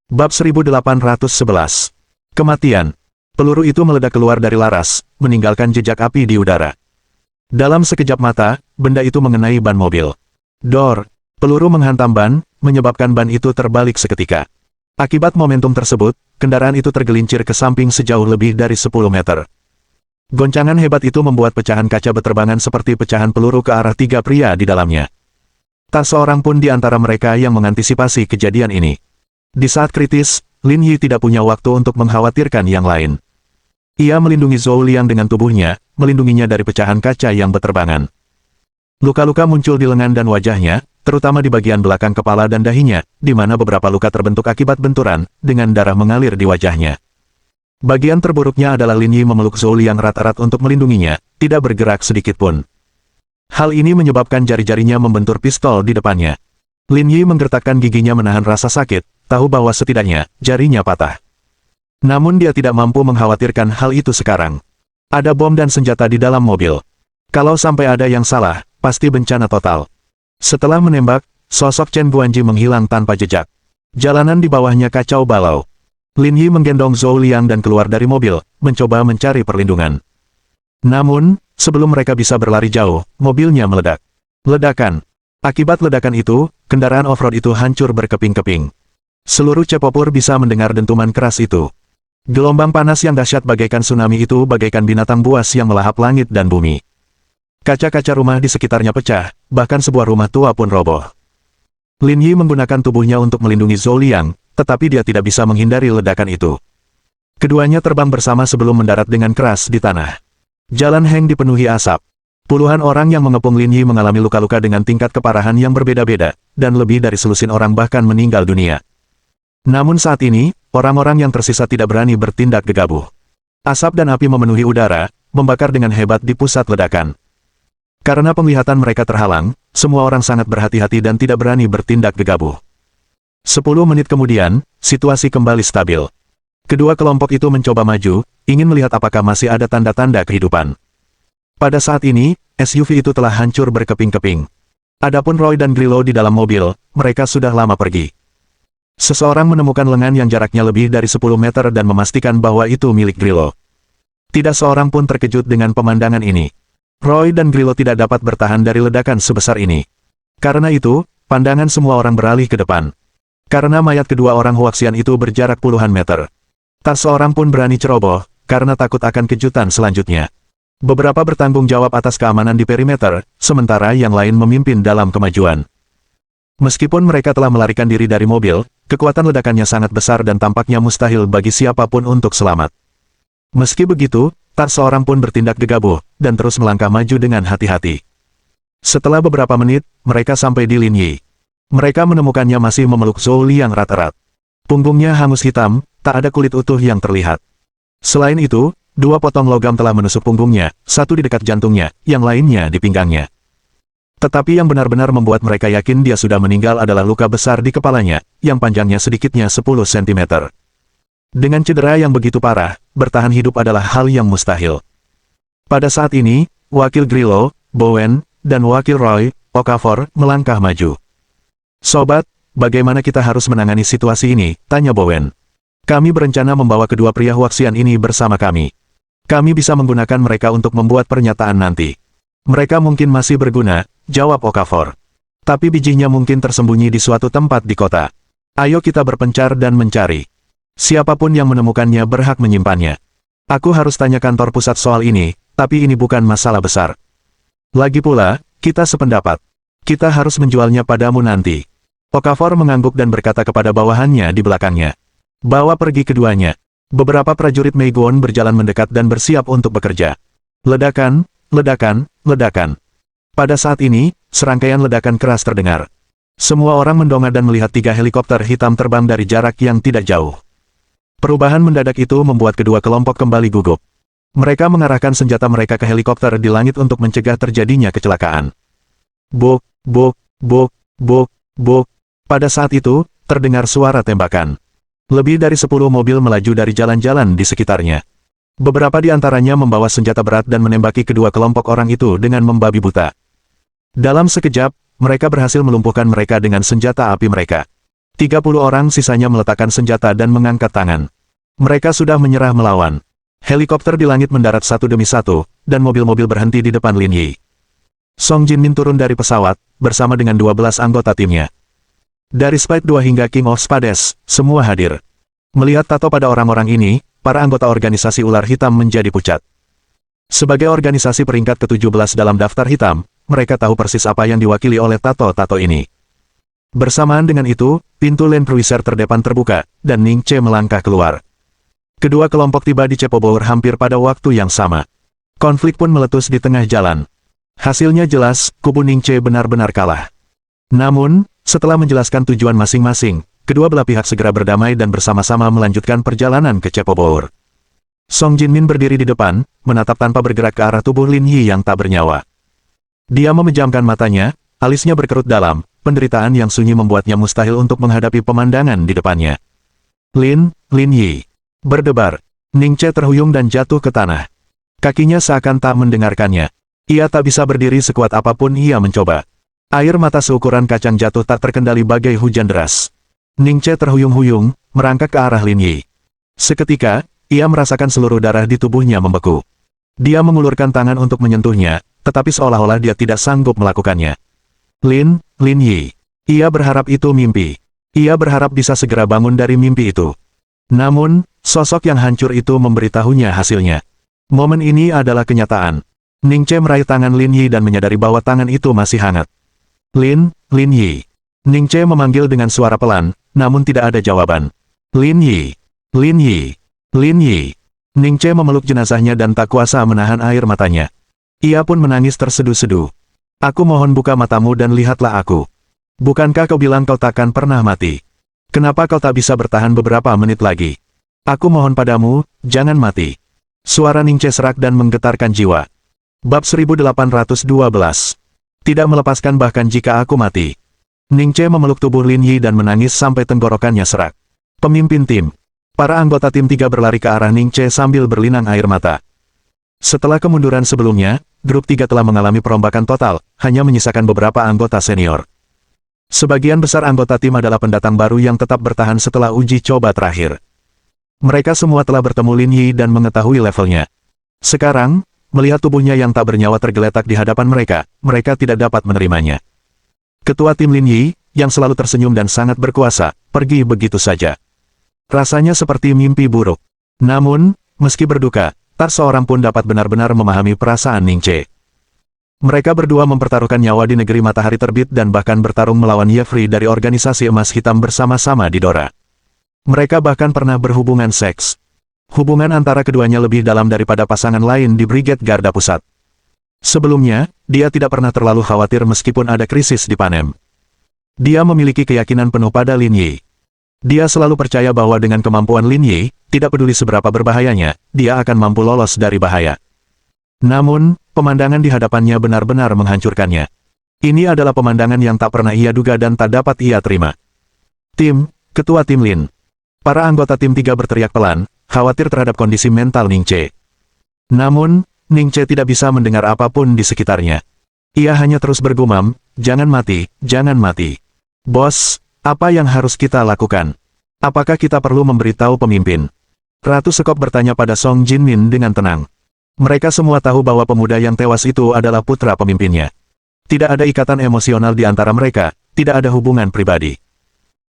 Bab 1811. Kematian. Peluru itu meledak keluar dari laras, meninggalkan jejak api di udara. Dalam sekejap mata, benda itu mengenai ban mobil. Dor! Peluru menghantam ban, menyebabkan ban itu terbalik seketika. Akibat momentum tersebut, kendaraan itu tergelincir ke samping sejauh lebih dari 10 meter. Goncangan hebat itu membuat pecahan kaca beterbangan seperti pecahan peluru ke arah 3 pria di dalamnya. Tak seorang pun di antara mereka yang mengantisipasi kejadian ini. Di saat kritis, Lin Yi tidak punya waktu untuk mengkhawatirkan yang lain. Ia melindungi Zhou Liang dengan tubuhnya, melindunginya dari pecahan kaca yang beterbangan. Luka-luka muncul di lengan dan wajahnya, terutama di bagian belakang kepala dan dahinya, di mana beberapa luka terbentuk akibat benturan, dengan darah mengalir di wajahnya. Bagian terburuknya adalah Lin Yi memeluk Zhou Liang erat-erat untuk melindunginya, tidak bergerak sedikit pun. Hal ini menyebabkan jari-jarinya membentur pistol di depannya. Lin Yi menggertakkan giginya menahan rasa sakit, tahu bahwa setidaknya, jarinya patah. Namun dia tidak mampu mengkhawatirkan hal itu sekarang. Ada bom dan senjata di dalam mobil. Kalau sampai ada yang salah, pasti bencana total. Setelah menembak, sosok Chen Guanji menghilang tanpa jejak. Jalanan di bawahnya kacau balau. Lin Yi menggendong Zhou Liang dan keluar dari mobil, mencoba mencari perlindungan. Namun, sebelum mereka bisa berlari jauh, mobilnya meledak. Ledakan. Akibat ledakan itu, kendaraan off-road itu hancur berkeping-keping. Seluruh Cepopur bisa mendengar dentuman keras itu. Gelombang panas yang dahsyat bagaikan tsunami itu bagaikan binatang buas yang melahap langit dan bumi. Kaca-kaca rumah di sekitarnya pecah, bahkan sebuah rumah tua pun roboh. Lin Yi menggunakan tubuhnya untuk melindungi Zhou Liang, tetapi dia tidak bisa menghindari ledakan itu. Keduanya terbang bersama sebelum mendarat dengan keras di tanah. Jalan Heng dipenuhi asap. Puluhan orang yang mengepung Lin Yi mengalami luka-luka dengan tingkat keparahan yang berbeda-beda, dan lebih dari selusin orang bahkan meninggal dunia. Namun saat ini, orang-orang yang tersisa tidak berani bertindak gegabah. Asap dan api memenuhi udara, membakar dengan hebat di pusat ledakan. Karena penglihatan mereka terhalang, semua orang sangat berhati-hati dan tidak berani bertindak gegabah. 10 menit kemudian, situasi kembali stabil. Kedua kelompok itu mencoba maju, ingin melihat apakah masih ada tanda-tanda kehidupan. Pada saat ini, SUV itu telah hancur berkeping-keping. Adapun Roy dan Grillo di dalam mobil, mereka sudah lama pergi. Seseorang menemukan lengan yang jaraknya lebih dari 10 meter dan memastikan bahwa itu milik Grillo. Tidak seorang pun terkejut dengan pemandangan ini. Roy dan Grillo tidak dapat bertahan dari ledakan sebesar ini. Karena itu, pandangan semua orang beralih ke depan. Karena mayat kedua orang Huaxian itu berjarak puluhan meter. Tak seorang pun berani ceroboh, karena takut akan kejutan selanjutnya. Beberapa bertanggung jawab atas keamanan di perimeter, sementara yang lain memimpin dalam kemajuan. Meskipun mereka telah melarikan diri dari mobil, kekuatan ledakannya sangat besar dan tampaknya mustahil bagi siapapun untuk selamat. Meski begitu, tak seorang pun bertindak gegabah, dan terus melangkah maju dengan hati-hati. Setelah beberapa menit, mereka sampai di Lin Yi. Mereka menemukannya masih memeluk Zhou Liang erat-erat. Punggungnya hangus hitam, tak ada kulit utuh yang terlihat. Selain itu, 2 potong logam telah menusuk punggungnya, satu di dekat jantungnya, yang lainnya di pinggangnya. Tetapi yang benar-benar membuat mereka yakin dia sudah meninggal adalah luka besar di kepalanya, yang panjangnya sedikitnya 10 cm. Dengan cedera yang begitu parah, bertahan hidup adalah hal yang mustahil. Pada saat ini, Wakil Grillo, Bowen, dan Wakil Roy, Okafor, melangkah maju. "Sobat, bagaimana kita harus menangani situasi ini?" tanya Bowen. "Kami berencana membawa kedua pria Huaxian ini bersama kami. Kami bisa menggunakan mereka untuk membuat pernyataan nanti. Mereka mungkin masih berguna," jawab Okafor. "Tapi bijinya mungkin tersembunyi di suatu tempat di kota. Ayo kita berpencar dan mencari. Siapapun yang menemukannya berhak menyimpannya. Aku harus tanya kantor pusat soal ini, tapi ini bukan masalah besar. Lagi pula, kita sependapat. Kita harus menjualnya padamu nanti." Okafor mengangguk dan berkata kepada bawahannya di belakangnya. "Bawa pergi keduanya." Beberapa prajurit Meiguan berjalan mendekat dan bersiap untuk bekerja. Ledakan, ledakan, ledakan. Pada saat ini, serangkaian ledakan keras terdengar. Semua orang mendongak dan melihat 3 helikopter hitam terbang dari jarak yang tidak jauh. Perubahan mendadak itu membuat kedua kelompok kembali gugup. Mereka mengarahkan senjata mereka ke helikopter di langit untuk mencegah terjadinya kecelakaan. Buk, buk, buk, buk, buk. Pada saat itu, terdengar suara tembakan. Lebih dari 10 mobil melaju dari jalan-jalan di sekitarnya. Beberapa di antaranya membawa senjata berat dan menembaki kedua kelompok orang itu dengan membabi buta. Dalam sekejap, mereka berhasil melumpuhkan mereka dengan senjata api mereka. 30 orang sisanya meletakkan senjata dan mengangkat tangan. Mereka sudah menyerah melawan. Helikopter di langit mendarat satu demi satu, dan mobil-mobil berhenti di depan Lin Yi. Song Jinmin turun dari pesawat, bersama dengan 12 anggota timnya. Dari Spike 2 hingga King of Spades, semua hadir. Melihat tato pada orang-orang ini, para anggota organisasi ular hitam menjadi pucat. Sebagai organisasi peringkat ke-17 dalam daftar hitam, mereka tahu persis apa yang diwakili oleh tato-tato ini. Bersamaan dengan itu, pintu Land Cruiser terdepan terbuka, dan Ning Che melangkah keluar. Kedua kelompok tiba di Cepobour hampir pada waktu yang sama. Konflik pun meletus di tengah jalan. Hasilnya jelas, kubu Ning Che benar-benar kalah. Namun, setelah menjelaskan tujuan masing-masing, kedua belah pihak segera berdamai dan bersama-sama melanjutkan perjalanan ke Cepobour. Song Jinmin berdiri di depan, menatap tanpa bergerak ke arah tubuh Lin Yi yang tak bernyawa. Dia memejamkan matanya, alisnya berkerut dalam, penderitaan yang sunyi membuatnya mustahil untuk menghadapi pemandangan di depannya. Lin Yi berdebar. Ning Che terhuyung dan jatuh ke tanah. Kakinya seakan tak mendengarkannya. Ia tak bisa berdiri sekuat apapun ia mencoba. Air mata seukuran kacang jatuh tak terkendali bagai hujan deras. Ning Che terhuyung-huyung, merangkak ke arah Lin Yi. Seketika, ia merasakan seluruh darah di tubuhnya membeku. Dia mengulurkan tangan untuk menyentuhnya, tetapi seolah-olah dia tidak sanggup melakukannya. Lin Yi. Ia berharap itu mimpi. Ia berharap bisa segera bangun dari mimpi itu. Namun, sosok yang hancur itu memberitahunya hasilnya. Momen ini adalah kenyataan. Ning Che meraih tangan Lin Yi dan menyadari bahwa tangan itu masih hangat. Lin Yi. Ning Che memanggil dengan suara pelan, namun tidak ada jawaban. Lin Yi. Ning Che memeluk jenazahnya dan tak kuasa menahan air matanya. Ia pun menangis terseduh-seduh. Aku mohon buka matamu dan lihatlah aku. Bukankah kau bilang kau takkan pernah mati? Kenapa kau tak bisa bertahan beberapa menit lagi? Aku mohon padamu, jangan mati. Suara Ning Che serak dan menggetarkan jiwa. Bab 1812. Tidak melepaskan bahkan jika aku mati. Ning Che memeluk tubuh Lin Yi dan menangis sampai tenggorokannya serak. Pemimpin tim. Para anggota tim 3 berlari ke arah Ning Che sambil berlinang air mata. Setelah kemunduran sebelumnya, grup 3 telah mengalami perombakan total, hanya menyisakan beberapa anggota senior. Sebagian besar anggota tim adalah pendatang baru yang tetap bertahan setelah uji coba terakhir. Mereka semua telah bertemu Lin Yi dan mengetahui levelnya. Sekarang, melihat tubuhnya yang tak bernyawa tergeletak di hadapan mereka, mereka tidak dapat menerimanya. Ketua tim Lin Yi, yang selalu tersenyum dan sangat berkuasa, pergi begitu saja. Rasanya seperti mimpi buruk. Namun, meski berduka, tak seorang pun dapat benar-benar memahami perasaan Ning Che. Mereka berdua mempertaruhkan nyawa di negeri matahari terbit dan bahkan bertarung melawan Yefri dari organisasi emas hitam bersama-sama di Dora. Mereka bahkan pernah berhubungan seks. Hubungan antara keduanya lebih dalam daripada pasangan lain di Brigade Garda Pusat. Sebelumnya, dia tidak pernah terlalu khawatir meskipun ada krisis di Panem. Dia memiliki keyakinan penuh pada Lin Yi. Dia selalu percaya bahwa dengan kemampuan Lin Yi, tidak peduli seberapa berbahayanya, dia akan mampu lolos dari bahaya. Namun, pemandangan di hadapannya benar-benar menghancurkannya. Ini adalah pemandangan yang tak pernah ia duga dan tak dapat ia terima. Ketua tim Lin. Para anggota tim 3 berteriak pelan, khawatir terhadap kondisi mental Ning Che. Namun, Ning Che tidak bisa mendengar apapun di sekitarnya. Ia hanya terus bergumam, jangan mati, jangan mati. Bos, apa yang harus kita lakukan? Apakah kita perlu memberitahu pemimpin? Ratu Sekop bertanya pada Song Jinmin dengan tenang. Mereka semua tahu bahwa pemuda yang tewas itu adalah putra pemimpinnya. Tidak ada ikatan emosional di antara mereka, tidak ada hubungan pribadi.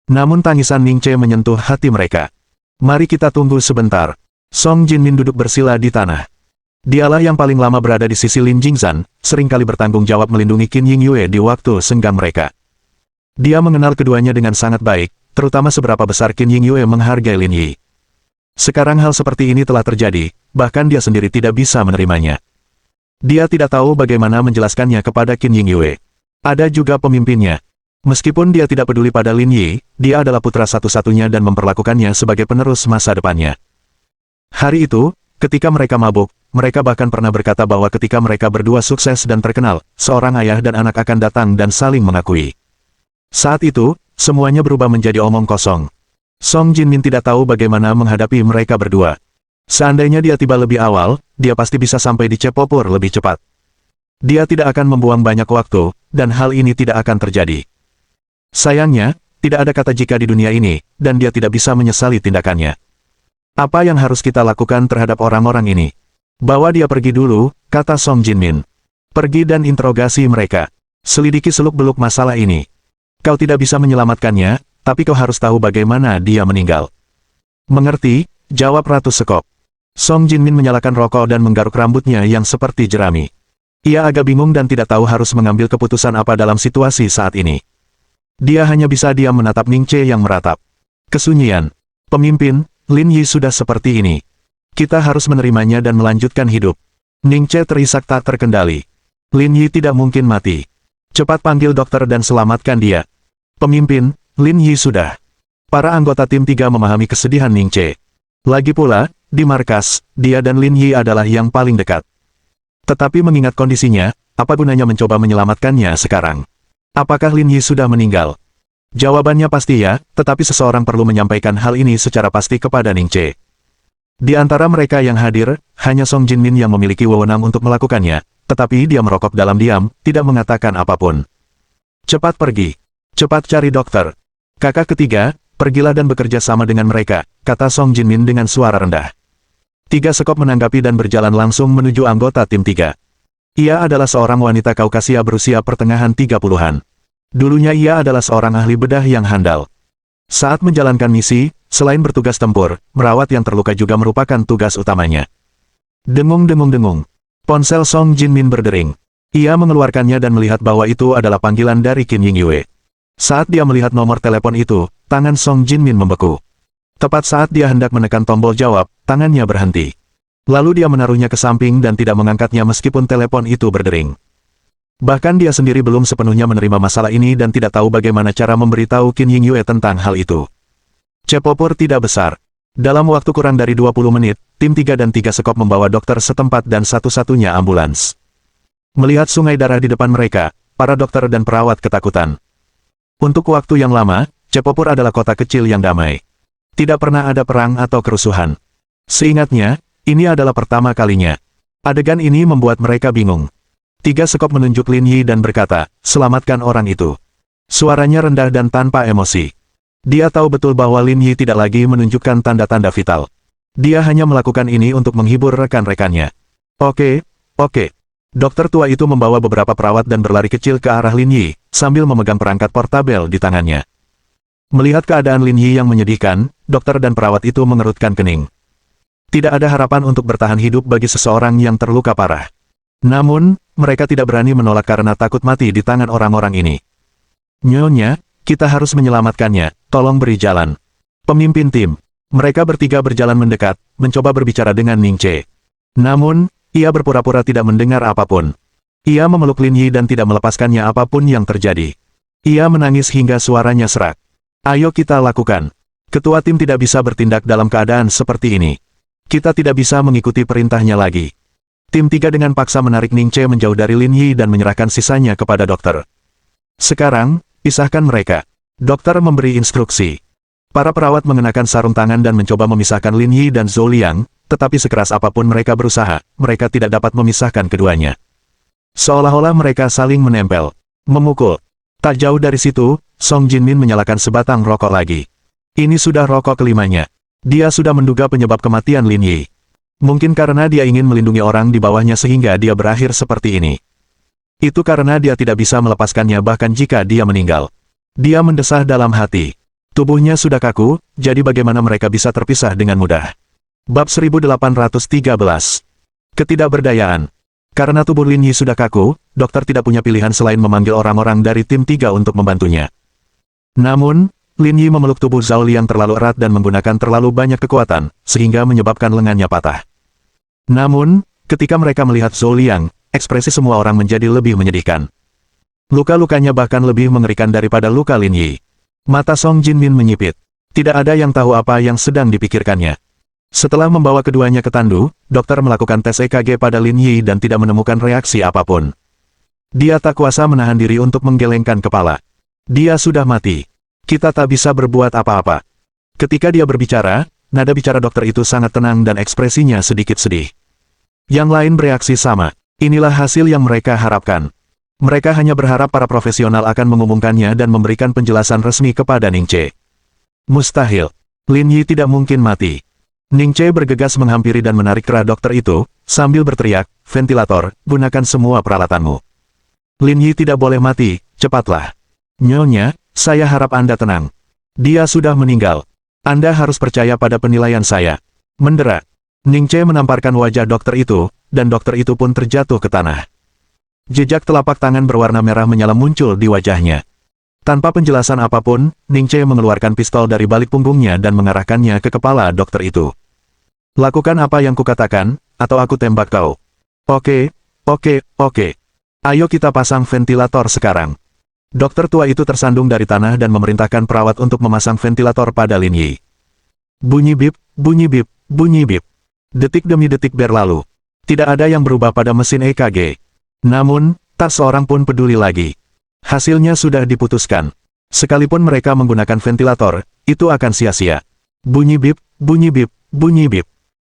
Namun tangisan Ning Che menyentuh hati mereka. Mari kita tunggu sebentar. Song Jinmin duduk bersila di tanah. Dialah yang paling lama berada di sisi Lin Jingzan, seringkali bertanggung jawab melindungi Qin Yingyue di waktu senggang mereka. Dia mengenal keduanya dengan sangat baik, terutama seberapa besar Qin Yingyue menghargai Lin Yi. Sekarang hal seperti ini telah terjadi, bahkan dia sendiri tidak bisa menerimanya. Dia tidak tahu bagaimana menjelaskannya kepada Qin Yingyue. Ada juga pemimpinnya. Meskipun dia tidak peduli pada Lin Yi, dia adalah putra satu-satunya dan memperlakukannya sebagai penerus masa depannya. Hari itu, ketika mereka mabuk, mereka bahkan pernah berkata bahwa ketika mereka berdua sukses dan terkenal, seorang ayah dan anak akan datang dan saling mengakui. Saat itu, semuanya berubah menjadi omong kosong. Song Jinmin tidak tahu bagaimana menghadapi mereka berdua. Seandainya dia tiba lebih awal, dia pasti bisa sampai di Cepobour lebih cepat. Dia tidak akan membuang banyak waktu, dan hal ini tidak akan terjadi. Sayangnya, Tidak ada kata jika di dunia ini, dan dia tidak bisa menyesali tindakannya. Apa yang harus kita lakukan terhadap orang-orang ini? Bawa dia pergi dulu, kata Song Jinmin. Pergi dan interogasi mereka. Selidiki seluk-beluk masalah ini. Kau tidak bisa menyelamatkannya, tapi kau harus tahu bagaimana dia meninggal. Mengerti, jawab Ratu Sekop. Song Jinmin menyalakan rokok dan menggaruk rambutnya yang seperti jerami. Ia agak bingung dan tidak tahu harus mengambil keputusan apa dalam situasi saat ini. Dia hanya bisa diam menatap Ning Che yang meratap. Kesunyian. Pemimpin, Lin Yi sudah seperti ini. Kita harus menerimanya dan melanjutkan hidup. Ning Che terisak tak terkendali. Lin Yi tidak mungkin mati. Cepat panggil dokter dan selamatkan dia. Pemimpin, Lin Yi sudah. Para anggota tim 3 memahami kesedihan Ning Che. Lagi pula, di markas, dia dan Lin Yi adalah yang paling dekat. Tetapi mengingat kondisinya, apa gunanya mencoba menyelamatkannya sekarang? Apakah Lin Yi sudah meninggal? Jawabannya pasti ya, tetapi seseorang perlu menyampaikan hal ini secara pasti kepada Ning Che. Di antara mereka yang hadir, hanya Song Jinmin yang memiliki wewenang untuk melakukannya, tetapi dia merokok dalam diam, tidak mengatakan apapun. Cepat pergi. Cepat cari dokter. Kakak ketiga, pergilah dan bekerja sama dengan mereka, kata Song Jinmin dengan suara rendah. 3 sekop menanggapi dan berjalan langsung menuju anggota tim 3. Ia adalah seorang wanita Kaukasia berusia pertengahan 30-an. Dulunya ia adalah seorang ahli bedah yang handal. Saat menjalankan misi, selain bertugas tempur, merawat yang terluka juga merupakan tugas utamanya. Dengung-dengung-dengung. Ponsel Song Jinmin berdering. Ia mengeluarkannya dan melihat bahwa itu adalah panggilan dari Qin Yingyue. Saat dia melihat nomor telepon itu, tangan Song Jinmin membeku. Tepat saat dia hendak menekan tombol jawab, tangannya berhenti. Lalu dia menaruhnya ke samping dan tidak mengangkatnya meskipun telepon itu berdering. Bahkan dia sendiri belum sepenuhnya menerima masalah ini dan tidak tahu bagaimana cara memberitahu Qin Yingyue tentang hal itu. Cepopor tidak besar. Dalam waktu kurang dari 20 menit, tim 3 dan 3 sekop membawa dokter setempat dan satu-satunya ambulans. Melihat sungai darah di depan mereka, para dokter dan perawat ketakutan. Untuk waktu yang lama, Cepopor adalah kota kecil yang damai. Tidak pernah ada perang atau kerusuhan. Seingatnya, ini adalah pertama kalinya. Adegan ini membuat mereka bingung. 3 sekop menunjuk Lin Yi dan berkata, selamatkan orang itu. Suaranya rendah dan tanpa emosi. Dia tahu betul bahwa Lin Yi tidak lagi menunjukkan tanda-tanda vital. Dia hanya melakukan ini untuk menghibur rekan-rekannya. Oke. Dokter tua itu membawa beberapa perawat dan berlari kecil ke arah Lin Yi, sambil memegang perangkat portabel di tangannya. Melihat keadaan Lin Yi yang menyedihkan, dokter dan perawat itu mengerutkan kening. Tidak ada harapan untuk bertahan hidup bagi seseorang yang terluka parah. Namun, mereka tidak berani menolak karena takut mati di tangan orang-orang ini. Nyonya, kita harus menyelamatkannya, tolong beri jalan. Pemimpin tim. Mereka bertiga berjalan mendekat, mencoba berbicara dengan Ning Che. Namun, ia berpura-pura tidak mendengar apapun. Ia memeluk Lin Yi dan tidak melepaskannya apapun yang terjadi. Ia menangis hingga suaranya serak. Ayo kita lakukan. Ketua tim tidak bisa bertindak dalam keadaan seperti ini. Kita tidak bisa mengikuti perintahnya lagi. Tim 3 dengan paksa menarik Ning Che menjauh dari Lin Yi dan menyerahkan sisanya kepada dokter. Sekarang, pisahkan mereka. Dokter memberi instruksi. Para perawat mengenakan sarung tangan dan mencoba memisahkan Lin Yi dan Zhou Liang, tetapi sekeras apapun mereka berusaha, mereka tidak dapat memisahkan keduanya. Seolah-olah mereka saling menempel. Memukul. Tak jauh dari situ, Song Jinmin menyalakan sebatang rokok lagi. Ini sudah rokok kelimanya. Dia sudah menduga penyebab kematian Lin Yi. Mungkin karena dia ingin melindungi orang di bawahnya sehingga dia berakhir seperti ini. Itu karena dia tidak bisa melepaskannya bahkan jika dia meninggal. Dia mendesah dalam hati. Tubuhnya sudah kaku, jadi bagaimana mereka bisa terpisah dengan mudah. Bab 1813. Ketidakberdayaan. Karena tubuh Lin Yi sudah kaku, dokter tidak punya pilihan selain memanggil orang-orang dari tim 3 untuk membantunya. Namun, Lin Yi memeluk tubuh Zhao Liang terlalu erat dan menggunakan terlalu banyak kekuatan, sehingga menyebabkan lengannya patah. Namun, ketika mereka melihat Zhao Liang, ekspresi semua orang menjadi lebih menyedihkan. Luka-lukanya bahkan lebih mengerikan daripada luka Lin Yi. Mata Song Jinmin menyipit. Tidak ada yang tahu apa yang sedang dipikirkannya. Setelah membawa keduanya ke tandu, dokter melakukan tes EKG pada Lin Yi dan tidak menemukan reaksi apapun. Dia tak kuasa menahan diri untuk menggelengkan kepala. Dia sudah mati. Kita tak bisa berbuat apa-apa. Ketika dia berbicara, nada bicara dokter itu sangat tenang dan ekspresinya sedikit sedih. Yang lain bereaksi sama. Inilah hasil yang mereka harapkan. Mereka hanya berharap para profesional akan mengumumkannya dan memberikan penjelasan resmi kepada Ningche. Mustahil. Lin Yi tidak mungkin mati. Ningche bergegas menghampiri dan menarik kerah dokter itu, sambil berteriak, "Ventilator, gunakan semua peralatanmu. Lin Yi tidak boleh mati, cepatlah." "Nyonya, saya harap Anda tenang. Dia sudah meninggal. Anda harus percaya pada penilaian saya." Mendera. Ningche menamparkan wajah dokter itu, dan dokter itu pun terjatuh ke tanah. Jejak telapak tangan berwarna merah menyala muncul di wajahnya. Tanpa penjelasan apapun, Ningche mengeluarkan pistol dari balik punggungnya dan mengarahkannya ke kepala dokter itu. "Lakukan apa yang kukatakan, atau aku tembak kau." Oke. Ayo kita pasang ventilator sekarang." Dokter tua itu tersandung dari tanah dan memerintahkan perawat untuk memasang ventilator pada Lin Yi. Bunyi bip, bunyi bip, bunyi bip. Detik demi detik berlalu. Tidak ada yang berubah pada mesin EKG. Namun, tak seorang pun peduli lagi. Hasilnya sudah diputuskan. Sekalipun mereka menggunakan ventilator, itu akan sia-sia. Bunyi bip, bunyi bip, bunyi bip.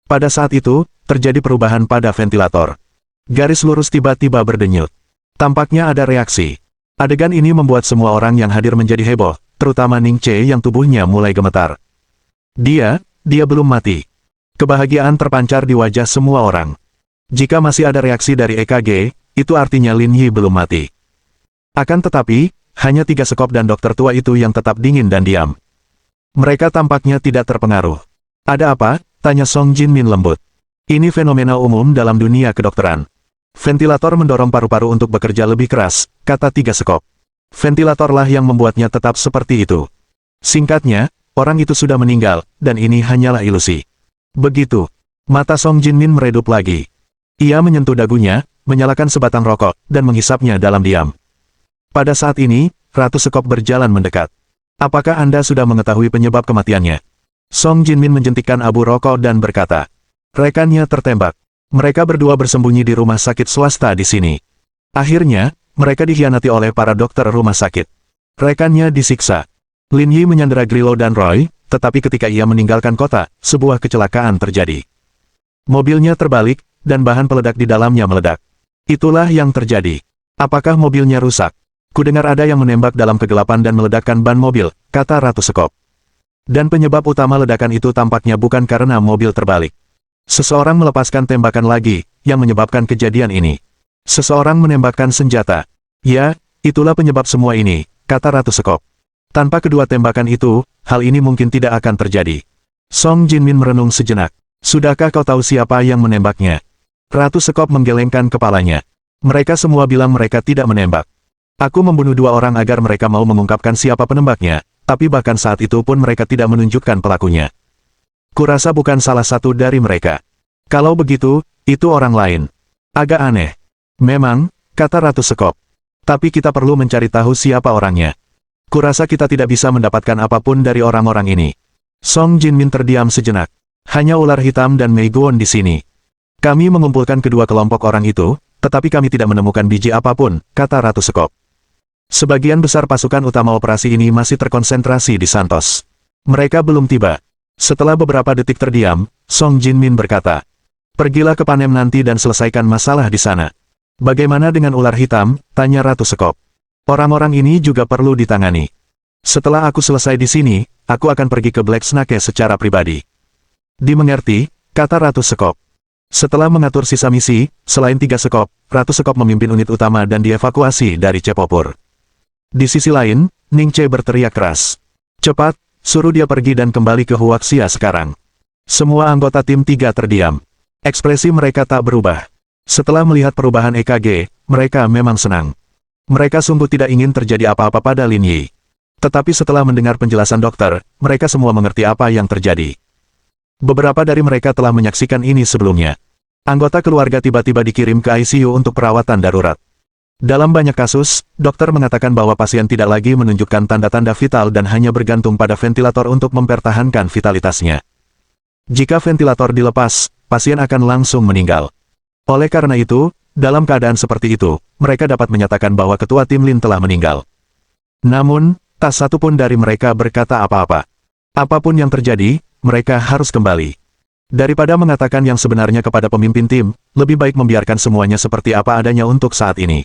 Pada saat itu, terjadi perubahan pada ventilator. Garis lurus tiba-tiba berdenyut. Tampaknya ada reaksi. Adegan ini membuat semua orang yang hadir menjadi heboh, terutama Ningche yang tubuhnya mulai gemetar. Dia belum mati. Kebahagiaan terpancar di wajah semua orang. Jika masih ada reaksi dari EKG, itu artinya Lin Yi belum mati. Akan tetapi, hanya 3 sekop dan dokter tua itu yang tetap dingin dan diam. Mereka tampaknya tidak terpengaruh. "Ada apa?" tanya Song Jinmin lembut. "Ini fenomena umum dalam dunia kedokteran. Ventilator mendorong paru-paru untuk bekerja lebih keras," kata 3 sekop. "Ventilatorlah yang membuatnya tetap seperti itu. Singkatnya, orang itu sudah meninggal, dan ini hanyalah ilusi." Begitu. Mata Song Jinmin meredup lagi. Ia menyentuh dagunya, menyalakan sebatang rokok, dan menghisapnya dalam diam. Pada saat ini, Ratu Sekop berjalan mendekat. "Apakah Anda sudah mengetahui penyebab kematiannya?" Song Jinmin menjentikkan abu rokok dan berkata. "Rekannya tertembak. Mereka berdua bersembunyi di rumah sakit swasta di sini. Akhirnya, mereka dikhianati oleh para dokter rumah sakit. Rekannya disiksa." Lin Yi menyandera Grillo dan Roy, tetapi ketika ia meninggalkan kota, sebuah kecelakaan terjadi. Mobilnya terbalik, dan bahan peledak di dalamnya meledak. "Itulah yang terjadi. Apakah mobilnya rusak? Kudengar ada yang menembak dalam kegelapan dan meledakkan ban mobil," kata Ratu Sekop. "Dan penyebab utama ledakan itu tampaknya bukan karena mobil terbalik. Seseorang melepaskan tembakan lagi, yang menyebabkan kejadian ini. Seseorang menembakkan senjata. Ya, itulah penyebab semua ini," kata Ratu Sekop. "Tanpa kedua tembakan itu, hal ini mungkin tidak akan terjadi." Song Jinmin merenung sejenak. "Sudahkah kau tahu siapa yang menembaknya?" Ratu Sekop menggelengkan kepalanya. "Mereka semua bilang mereka tidak menembak. Aku membunuh 2 orang agar mereka mau mengungkapkan siapa penembaknya, tapi bahkan saat itu pun mereka tidak menunjukkan pelakunya. Kurasa bukan salah satu dari mereka. Kalau begitu, itu orang lain. Agak aneh." "Memang," kata Ratu Sekop. "Tapi kita perlu mencari tahu siapa orangnya. Kurasa kita tidak bisa mendapatkan apapun dari orang-orang ini." Song Jinmin terdiam sejenak. "Hanya ular hitam dan Mei Guon di sini. Kami mengumpulkan kedua kelompok orang itu, tetapi kami tidak menemukan biji apapun," kata Ratu Sekop. "Sebagian besar pasukan utama operasi ini masih terkonsentrasi di Santos. Mereka belum tiba." Setelah beberapa detik terdiam, Song Jinmin berkata, "Pergilah ke Panem nanti dan selesaikan masalah di sana." "Bagaimana dengan ular hitam?" tanya Ratu Sekop. "Orang-orang ini juga perlu ditangani. Setelah aku selesai di sini, aku akan pergi ke Black Snake secara pribadi." "Dimengerti," kata Ratu Sekop. Setelah mengatur sisa misi, selain 3 sekop, Ratu Sekop memimpin unit utama dan dievakuasi dari Cepopur. Di sisi lain, Ningche berteriak keras. "Cepat, suruh dia pergi dan kembali ke Huaxia sekarang." Semua anggota tim 3 terdiam. Ekspresi mereka tak berubah. Setelah melihat perubahan EKG, mereka memang senang. Mereka sungguh tidak ingin terjadi apa-apa pada Lin Yi. Tetapi setelah mendengar penjelasan dokter, mereka semua mengerti apa yang terjadi. Beberapa dari mereka telah menyaksikan ini sebelumnya. Anggota keluarga tiba-tiba dikirim ke ICU untuk perawatan darurat. Dalam banyak kasus, dokter mengatakan bahwa pasien tidak lagi menunjukkan tanda-tanda vital dan hanya bergantung pada ventilator untuk mempertahankan vitalitasnya. Jika ventilator dilepas, pasien akan langsung meninggal. Oleh karena itu, dalam keadaan seperti itu, mereka dapat menyatakan bahwa ketua tim Lin telah meninggal. Namun, tak satu pun dari mereka berkata apa-apa. Apapun yang terjadi, mereka harus kembali. Daripada mengatakan yang sebenarnya kepada pemimpin tim, lebih baik membiarkan semuanya seperti apa adanya untuk saat ini.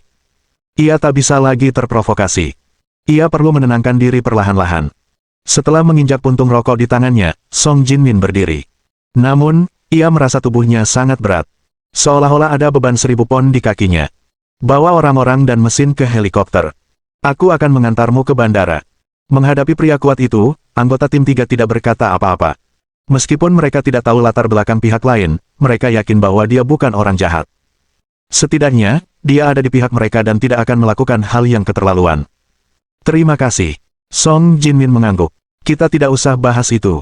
Ia tak bisa lagi terprovokasi. Ia perlu menenangkan diri perlahan-lahan. Setelah menginjak puntung rokok di tangannya, Song Jinmin berdiri. Namun, ia merasa tubuhnya sangat berat. Seolah-olah ada beban 1000 pon di kakinya. Bawa orang-orang dan mesin ke helikopter. Aku akan mengantarmu ke bandara. Menghadapi pria kuat itu, anggota tim 3 tidak berkata apa-apa. Meskipun mereka tidak tahu latar belakang pihak lain, mereka yakin bahwa dia bukan orang jahat. Setidaknya, dia ada di pihak mereka dan tidak akan melakukan hal yang keterlaluan. Terima kasih. Song Jinmin mengangguk. Kita tidak usah bahas itu.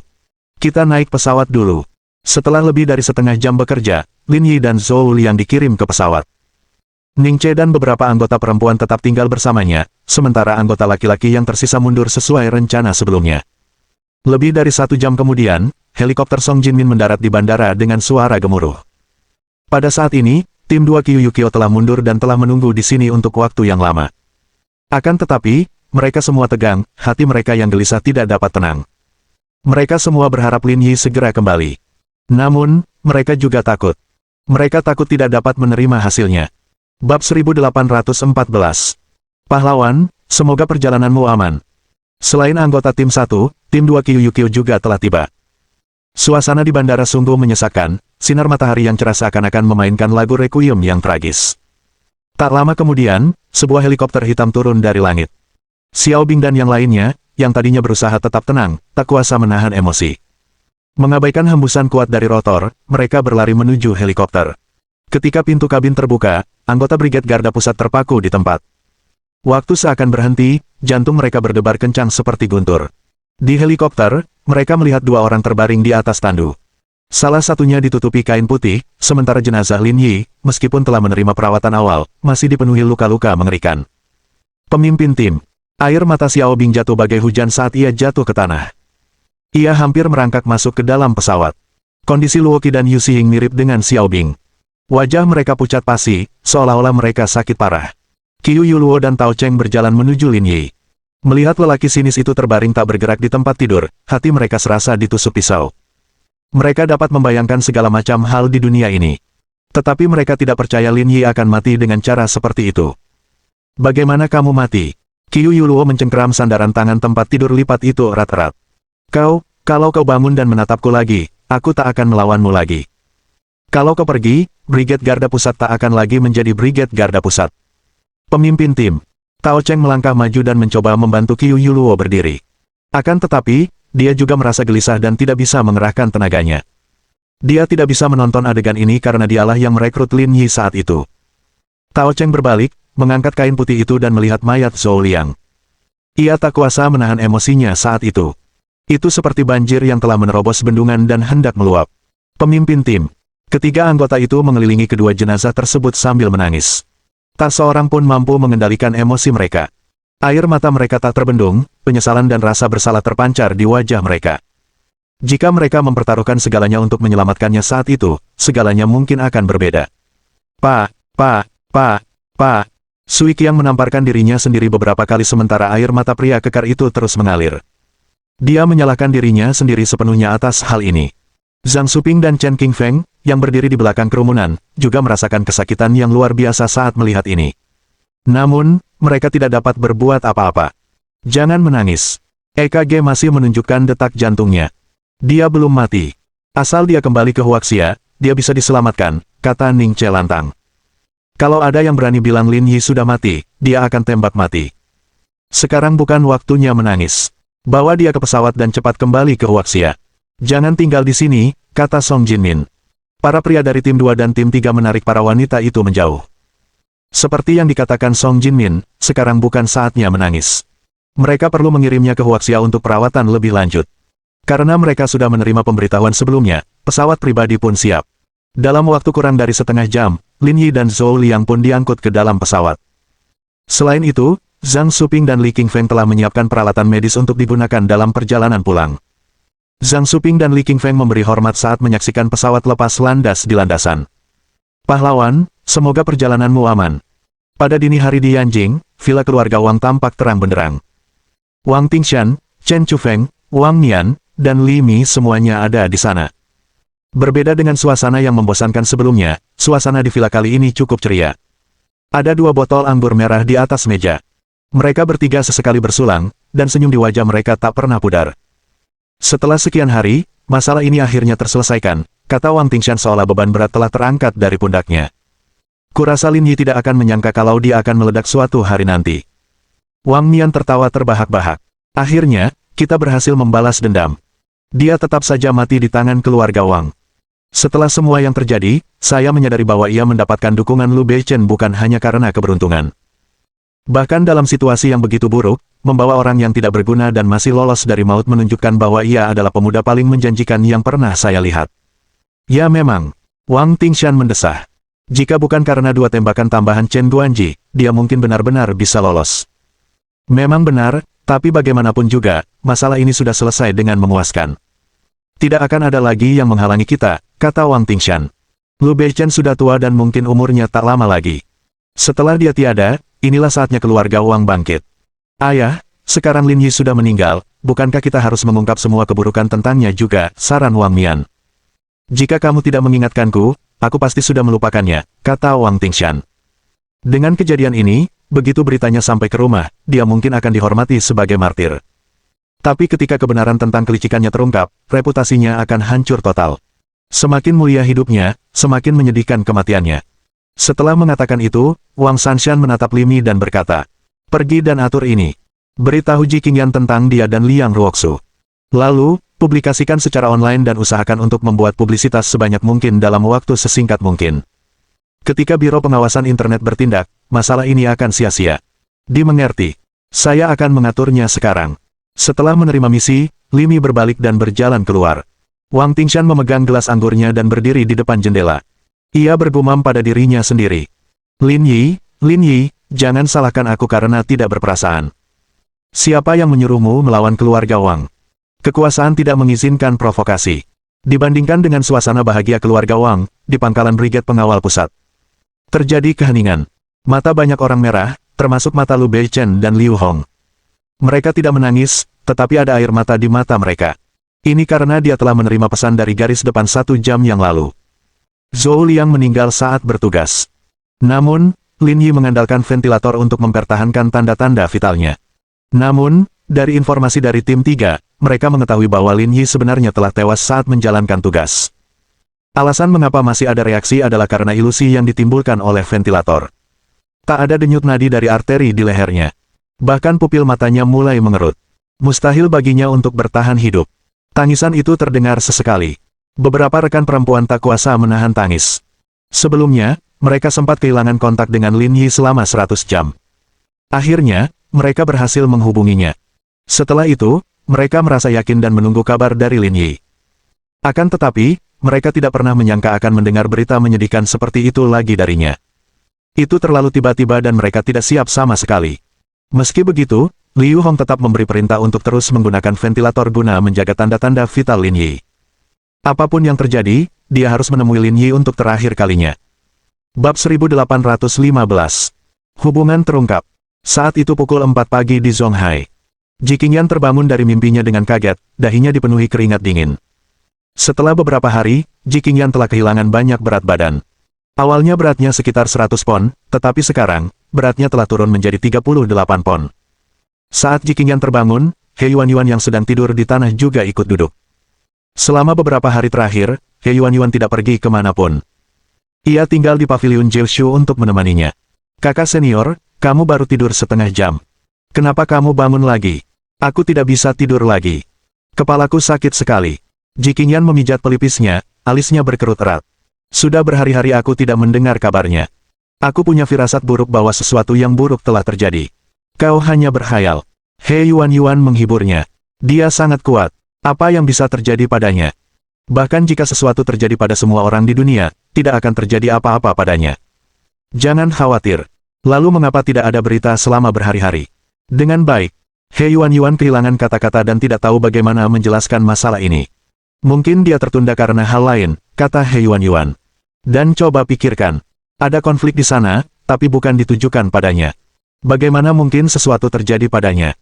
Kita naik pesawat dulu. Setelah lebih dari setengah jam bekerja, Lin Yi dan Zhou Liang dikirim ke pesawat. Ning Che dan beberapa anggota perempuan tetap tinggal bersamanya, sementara anggota laki-laki yang tersisa mundur sesuai rencana sebelumnya. Lebih dari 1 jam kemudian, helikopter Song Jinmin mendarat di bandara dengan suara gemuruh. Pada saat ini, tim 2 Kyuyukyo telah mundur dan telah menunggu di sini untuk waktu yang lama. Akan tetapi, mereka semua tegang, hati mereka yang gelisah tidak dapat tenang. Mereka semua berharap Lin Yi segera kembali. Namun, mereka juga takut. Mereka takut tidak dapat menerima hasilnya. Bab 1814. Pahlawan, semoga perjalananmu aman. Selain anggota tim 1, tim 2 Kyuyukyo juga telah tiba. Suasana di bandara sungguh menyesakkan, sinar matahari yang cerah seakan-akan memainkan lagu Requiem yang tragis. Tak lama kemudian, sebuah helikopter hitam turun dari langit. Xiao Bing dan yang lainnya, yang tadinya berusaha tetap tenang, tak kuasa menahan emosi. Mengabaikan hembusan kuat dari rotor, mereka berlari menuju helikopter. Ketika pintu kabin terbuka, anggota Brigade Garda Pusat terpaku di tempat. Waktu seakan berhenti, jantung mereka berdebar kencang seperti guntur. Di helikopter, mereka melihat 2 orang terbaring di atas tandu. Salah satunya ditutupi kain putih, sementara jenazah Lin Yi, meskipun telah menerima perawatan awal, masih dipenuhi luka-luka mengerikan. Pemimpin tim. Air mata Xiao Bing jatuh bagai hujan saat ia jatuh ke tanah. Ia hampir merangkak masuk ke dalam pesawat. Kondisi Luo Qi dan Yu Xing mirip dengan Xiao Bing. Wajah mereka pucat pasi, seolah-olah mereka sakit parah. Qiu Yuluo dan Tao Cheng berjalan menuju Lin Yi. Melihat lelaki sinis itu terbaring tak bergerak di tempat tidur, hati mereka serasa ditusuk pisau. Mereka dapat membayangkan segala macam hal di dunia ini. Tetapi mereka tidak percaya Lin Yi akan mati dengan cara seperti itu. Bagaimana kamu mati? Qiu Yuluo mencengkeram sandaran tangan tempat tidur lipat itu erat-erat. Kalau kau bangun dan menatapku lagi, aku tak akan melawanmu lagi. Kalau kau pergi, Brigade Garda Pusat tak akan lagi menjadi Brigade Garda Pusat. Pemimpin tim. Tao Cheng melangkah maju dan mencoba membantu Qiu Yuluo berdiri. Akan tetapi, dia juga merasa gelisah dan tidak bisa mengerahkan tenaganya. Dia tidak bisa menonton adegan ini karena dialah yang merekrut Lin Yi saat itu. Tao Cheng berbalik, mengangkat kain putih itu dan melihat mayat Zhou Liang. Ia tak kuasa menahan emosinya saat itu. Itu seperti banjir yang telah menerobos bendungan dan hendak meluap. Pemimpin tim. Ketiga anggota itu mengelilingi kedua jenazah tersebut sambil menangis. Tak seorang pun mampu mengendalikan emosi mereka. Air mata mereka tak terbendung, penyesalan dan rasa bersalah terpancar di wajah mereka. Jika mereka mempertaruhkan segalanya untuk menyelamatkannya saat itu, segalanya mungkin akan berbeda. Pa. Sui Qiang menamparkan dirinya sendiri beberapa kali sementara air mata pria kekar itu terus mengalir. Dia menyalahkan dirinya sendiri sepenuhnya atas hal ini. Zhang Suping dan Chen Qingfeng, yang berdiri di belakang kerumunan, juga merasakan kesakitan yang luar biasa saat melihat ini. Namun, mereka tidak dapat berbuat apa-apa. Jangan menangis. EKG masih menunjukkan detak jantungnya. Dia belum mati. Asal dia kembali ke Huaxia, dia bisa diselamatkan, kata Ning Che lantang. Kalau ada yang berani bilang Lin Yi sudah mati, dia akan tembak mati. Sekarang bukan waktunya menangis. Bawa dia ke pesawat dan cepat kembali ke Huaxia. Jangan tinggal di sini, kata Song Jinmin. Para pria dari tim 2 dan tim 3 menarik para wanita itu menjauh. Seperti yang dikatakan Song Jinmin, sekarang bukan saatnya menangis. Mereka perlu mengirimnya ke Huaxia untuk perawatan lebih lanjut. Karena mereka sudah menerima pemberitahuan sebelumnya, pesawat pribadi pun siap. Dalam waktu kurang dari setengah jam, Lin Yi dan Zhou Liang pun diangkut ke dalam pesawat. Selain itu, Zhang Suping dan Li Qingfeng telah menyiapkan peralatan medis untuk digunakan dalam perjalanan pulang. Zhang Suping dan Li Qingfeng memberi hormat saat menyaksikan pesawat lepas landas di landasan. Pahlawan, semoga perjalananmu aman. Pada dini hari di Yanjing, villa keluarga Wang tampak terang benderang. Wang Tingshan, Chen Chufeng, Wang Nian, dan Li Mi semuanya ada di sana. Berbeda dengan suasana yang membosankan sebelumnya, suasana di villa kali ini cukup ceria. Ada 2 botol anggur merah di atas meja. Mereka bertiga sesekali bersulang, dan senyum di wajah mereka tak pernah pudar. Setelah sekian hari, masalah ini akhirnya terselesaikan, kata Wang Tingshan seolah beban berat telah terangkat dari pundaknya. Kurasa Lin Yi tidak akan menyangka kalau dia akan meledak suatu hari nanti. Wang Mian tertawa terbahak-bahak. Akhirnya, kita berhasil membalas dendam. Dia tetap saja mati di tangan keluarga Wang. Setelah semua yang terjadi, saya menyadari bahwa ia mendapatkan dukungan Lu Beichen bukan hanya karena keberuntungan. Bahkan dalam situasi yang begitu buruk, membawa orang yang tidak berguna dan masih lolos dari maut menunjukkan bahwa ia adalah pemuda paling menjanjikan yang pernah saya lihat. Ya memang, Wang Tingshan mendesah. Jika bukan karena 2 tembakan tambahan Chen Guanji, dia mungkin benar-benar bisa lolos. Memang benar, tapi bagaimanapun juga, masalah ini sudah selesai dengan memuaskan. Tidak akan ada lagi yang menghalangi kita, kata Wang Tingshan. Lu Beichen sudah tua dan mungkin umurnya tak lama lagi. Setelah dia tiada, inilah saatnya keluarga Wang bangkit. Ayah, sekarang Lin Yi sudah meninggal, bukankah kita harus mengungkap semua keburukan tentangnya juga, saran Wang Mian. Jika kamu tidak mengingatkanku, aku pasti sudah melupakannya, kata Wang Tingshan. Dengan kejadian ini, begitu beritanya sampai ke rumah, dia mungkin akan dihormati sebagai martir. Tapi ketika kebenaran tentang kelicikannya terungkap, reputasinya akan hancur total. Semakin mulia hidupnya, semakin menyedihkan kematiannya. Setelah mengatakan itu, Wang Shanshan menatap Li Mi dan berkata, pergi dan atur ini. Beritahu Ji Qingyan tentang dia dan Liang Ruoxu. Lalu, publikasikan secara online dan usahakan untuk membuat publisitas sebanyak mungkin dalam waktu sesingkat mungkin. Ketika Biro Pengawasan Internet bertindak, masalah ini akan sia-sia. Dimengerti. Saya akan mengaturnya sekarang. Setelah menerima misi, Li Mi berbalik dan berjalan keluar. Wang Tingshan memegang gelas anggurnya dan berdiri di depan jendela. Ia bergumam pada dirinya sendiri. Lin Yi, jangan salahkan aku karena tidak berperasaan. Siapa yang menyuruhmu melawan keluarga Wang? Kekuasaan tidak mengizinkan provokasi. Dibandingkan dengan suasana bahagia keluarga Wang, di pangkalan Brigade Pengawal Pusat. Terjadi keheningan. Mata banyak orang merah, termasuk mata Lu Beichen dan Liu Hong. Mereka tidak menangis, tetapi ada air mata di mata mereka. Ini karena dia telah menerima pesan dari garis depan 1 jam yang lalu. Zhou Liang meninggal saat bertugas. Namun, Lin Yi mengandalkan ventilator untuk mempertahankan tanda-tanda vitalnya. Namun, dari informasi dari tim 3, mereka mengetahui bahwa Lin Yi sebenarnya telah tewas saat menjalankan tugas. Alasan mengapa masih ada reaksi adalah karena ilusi yang ditimbulkan oleh ventilator. Tak ada denyut nadi dari arteri di lehernya. Bahkan pupil matanya mulai mengerut. Mustahil baginya untuk bertahan hidup. Tangisan itu terdengar sesekali. Beberapa rekan perempuan tak kuasa menahan tangis. Sebelumnya, mereka sempat kehilangan kontak dengan Lin Yi selama 100 jam. Akhirnya, mereka berhasil menghubunginya. Setelah itu, mereka merasa yakin dan menunggu kabar dari Lin Yi. Akan tetapi, mereka tidak pernah menyangka akan mendengar berita menyedihkan seperti itu lagi darinya. Itu terlalu tiba-tiba dan mereka tidak siap sama sekali. Meski begitu, Liu Hong tetap memberi perintah untuk terus menggunakan ventilator guna menjaga tanda-tanda vital Lin Yi. Apapun yang terjadi, dia harus menemui Lin Yi untuk terakhir kalinya. Bab 1815. Hubungan terungkap. Saat itu pukul 4 pagi di Zonghai. Ji Qingyan terbangun dari mimpinya dengan kaget, dahinya dipenuhi keringat dingin. Setelah beberapa hari, Ji Qingyan telah kehilangan banyak berat badan. Awalnya beratnya sekitar 100 pon, tetapi sekarang, beratnya telah turun menjadi 38 pon. Saat Ji Qingyan terbangun, He Yuan yang sedang tidur di tanah juga ikut duduk. Selama beberapa hari terakhir, He Yuan tidak pergi kemanapun. Ia tinggal di paviliun Jiushu untuk menemaninya. Kakak senior, kamu baru tidur setengah jam. Kenapa kamu bangun lagi? Aku tidak bisa tidur lagi. Kepalaku sakit sekali. Ji Qingyan memijat pelipisnya, alisnya berkerut erat. Sudah berhari-hari aku tidak mendengar kabarnya. Aku punya firasat buruk bahwa sesuatu yang buruk telah terjadi. Kau hanya berkhayal. He Yuan menghiburnya. Dia sangat kuat. Apa yang bisa terjadi padanya? Bahkan jika sesuatu terjadi pada semua orang di dunia, tidak akan terjadi apa-apa padanya. Jangan khawatir. Lalu mengapa tidak ada berita selama berhari-hari? Dengan baik. He Yuan kehilangan kata-kata dan tidak tahu bagaimana menjelaskan masalah ini. Mungkin dia tertunda karena hal lain, kata He Yuan. Dan coba pikirkan. Ada konflik di sana, tapi bukan ditujukan padanya. Bagaimana mungkin sesuatu terjadi padanya?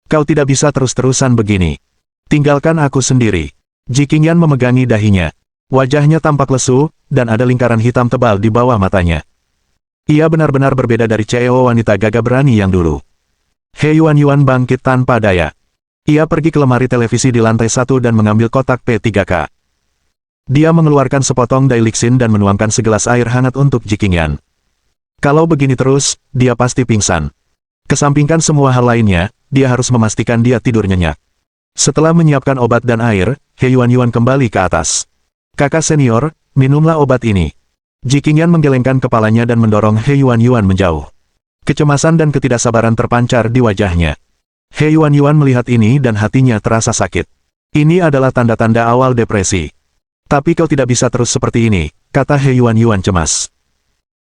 Kau tidak bisa terus-terusan begini. Tinggalkan aku sendiri. Ji Qingyan memegangi dahinya. Wajahnya tampak lesu, dan ada lingkaran hitam tebal di bawah matanya. Ia benar-benar berbeda dari CEO wanita gagah berani yang dulu. He Yuan bangkit tanpa daya. Ia pergi ke lemari televisi di lantai 1 dan mengambil kotak P3K. Dia mengeluarkan sepotong dailixin dan menuangkan segelas air hangat untuk Jiqingyan. Kalau begini terus, dia pasti pingsan. Kesampingkan semua hal lainnya, dia harus memastikan dia tidur nyenyak. Setelah menyiapkan obat dan air, He Yuan kembali ke atas. Kakak senior, minumlah obat ini. Jiqingyan menggelengkan kepalanya dan mendorong He Yuan menjauh. Kecemasan dan ketidaksabaran terpancar di wajahnya. He Yuan melihat ini dan hatinya terasa sakit. Ini adalah tanda-tanda awal depresi. Tapi kau tidak bisa terus seperti ini, kata He Yuan cemas.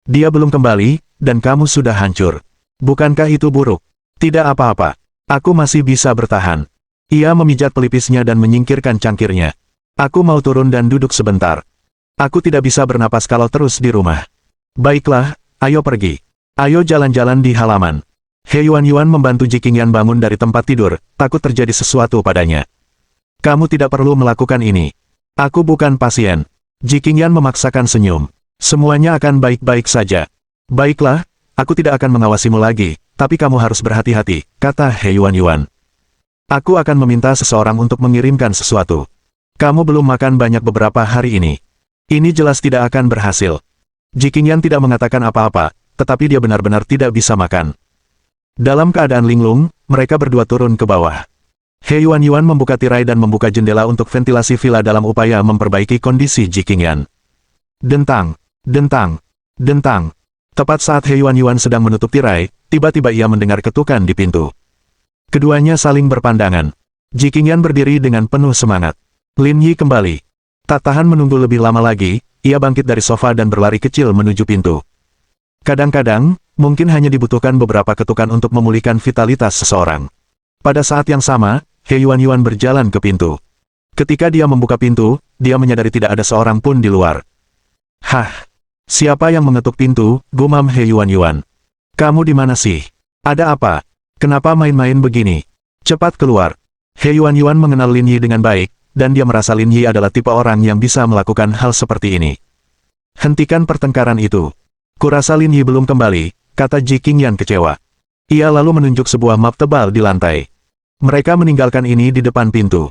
Dia belum kembali, dan kamu sudah hancur. Bukankah itu buruk? Tidak apa-apa. Aku masih bisa bertahan. Ia memijat pelipisnya dan menyingkirkan cangkirnya. Aku mau turun dan duduk sebentar. Aku tidak bisa bernapas kalau terus di rumah. Baiklah, ayo pergi. Ayo jalan-jalan di halaman. He Yuan membantu Jiqingyan bangun dari tempat tidur, takut terjadi sesuatu padanya. Kamu tidak perlu melakukan ini. Aku bukan pasien. Jiqingyan memaksakan senyum. Semuanya akan baik-baik saja. Baiklah, aku tidak akan mengawasimu lagi, tapi kamu harus berhati-hati, kata He Yuan. Aku akan meminta seseorang untuk mengirimkan sesuatu. Kamu belum makan banyak beberapa hari ini. Ini jelas tidak akan berhasil. Jiqingyan tidak mengatakan apa-apa, tetapi dia benar-benar tidak bisa makan. Dalam keadaan linglung, mereka berdua turun ke bawah. He Yuan membuka tirai dan membuka jendela untuk ventilasi villa dalam upaya memperbaiki kondisi Jiqingyan. Dentang, dentang, dentang. Tepat saat He Yuan sedang menutup tirai, tiba-tiba ia mendengar ketukan di pintu. Keduanya saling berpandangan. Jiqingyan berdiri dengan penuh semangat. Lin Yi kembali. Tak tahan menunggu lebih lama lagi, ia bangkit dari sofa dan berlari kecil menuju pintu. Kadang-kadang, mungkin hanya dibutuhkan beberapa ketukan untuk memulihkan vitalitas seseorang. Pada saat yang sama, He Yuan berjalan ke pintu. Ketika dia membuka pintu, dia menyadari tidak ada seorang pun di luar. Hah? Siapa yang mengetuk pintu? Gumam He Yuan. Kamu di mana sih? Ada apa? Kenapa main-main begini? Cepat keluar. He Yuan mengenal Lin Yi dengan baik, dan dia merasa Lin Yi adalah tipe orang yang bisa melakukan hal seperti ini. Hentikan pertengkaran itu. Kurasa Lin Yi belum kembali, kata Jiqingyan kecewa. Ia lalu menunjuk sebuah map tebal di lantai. Mereka meninggalkan ini di depan pintu.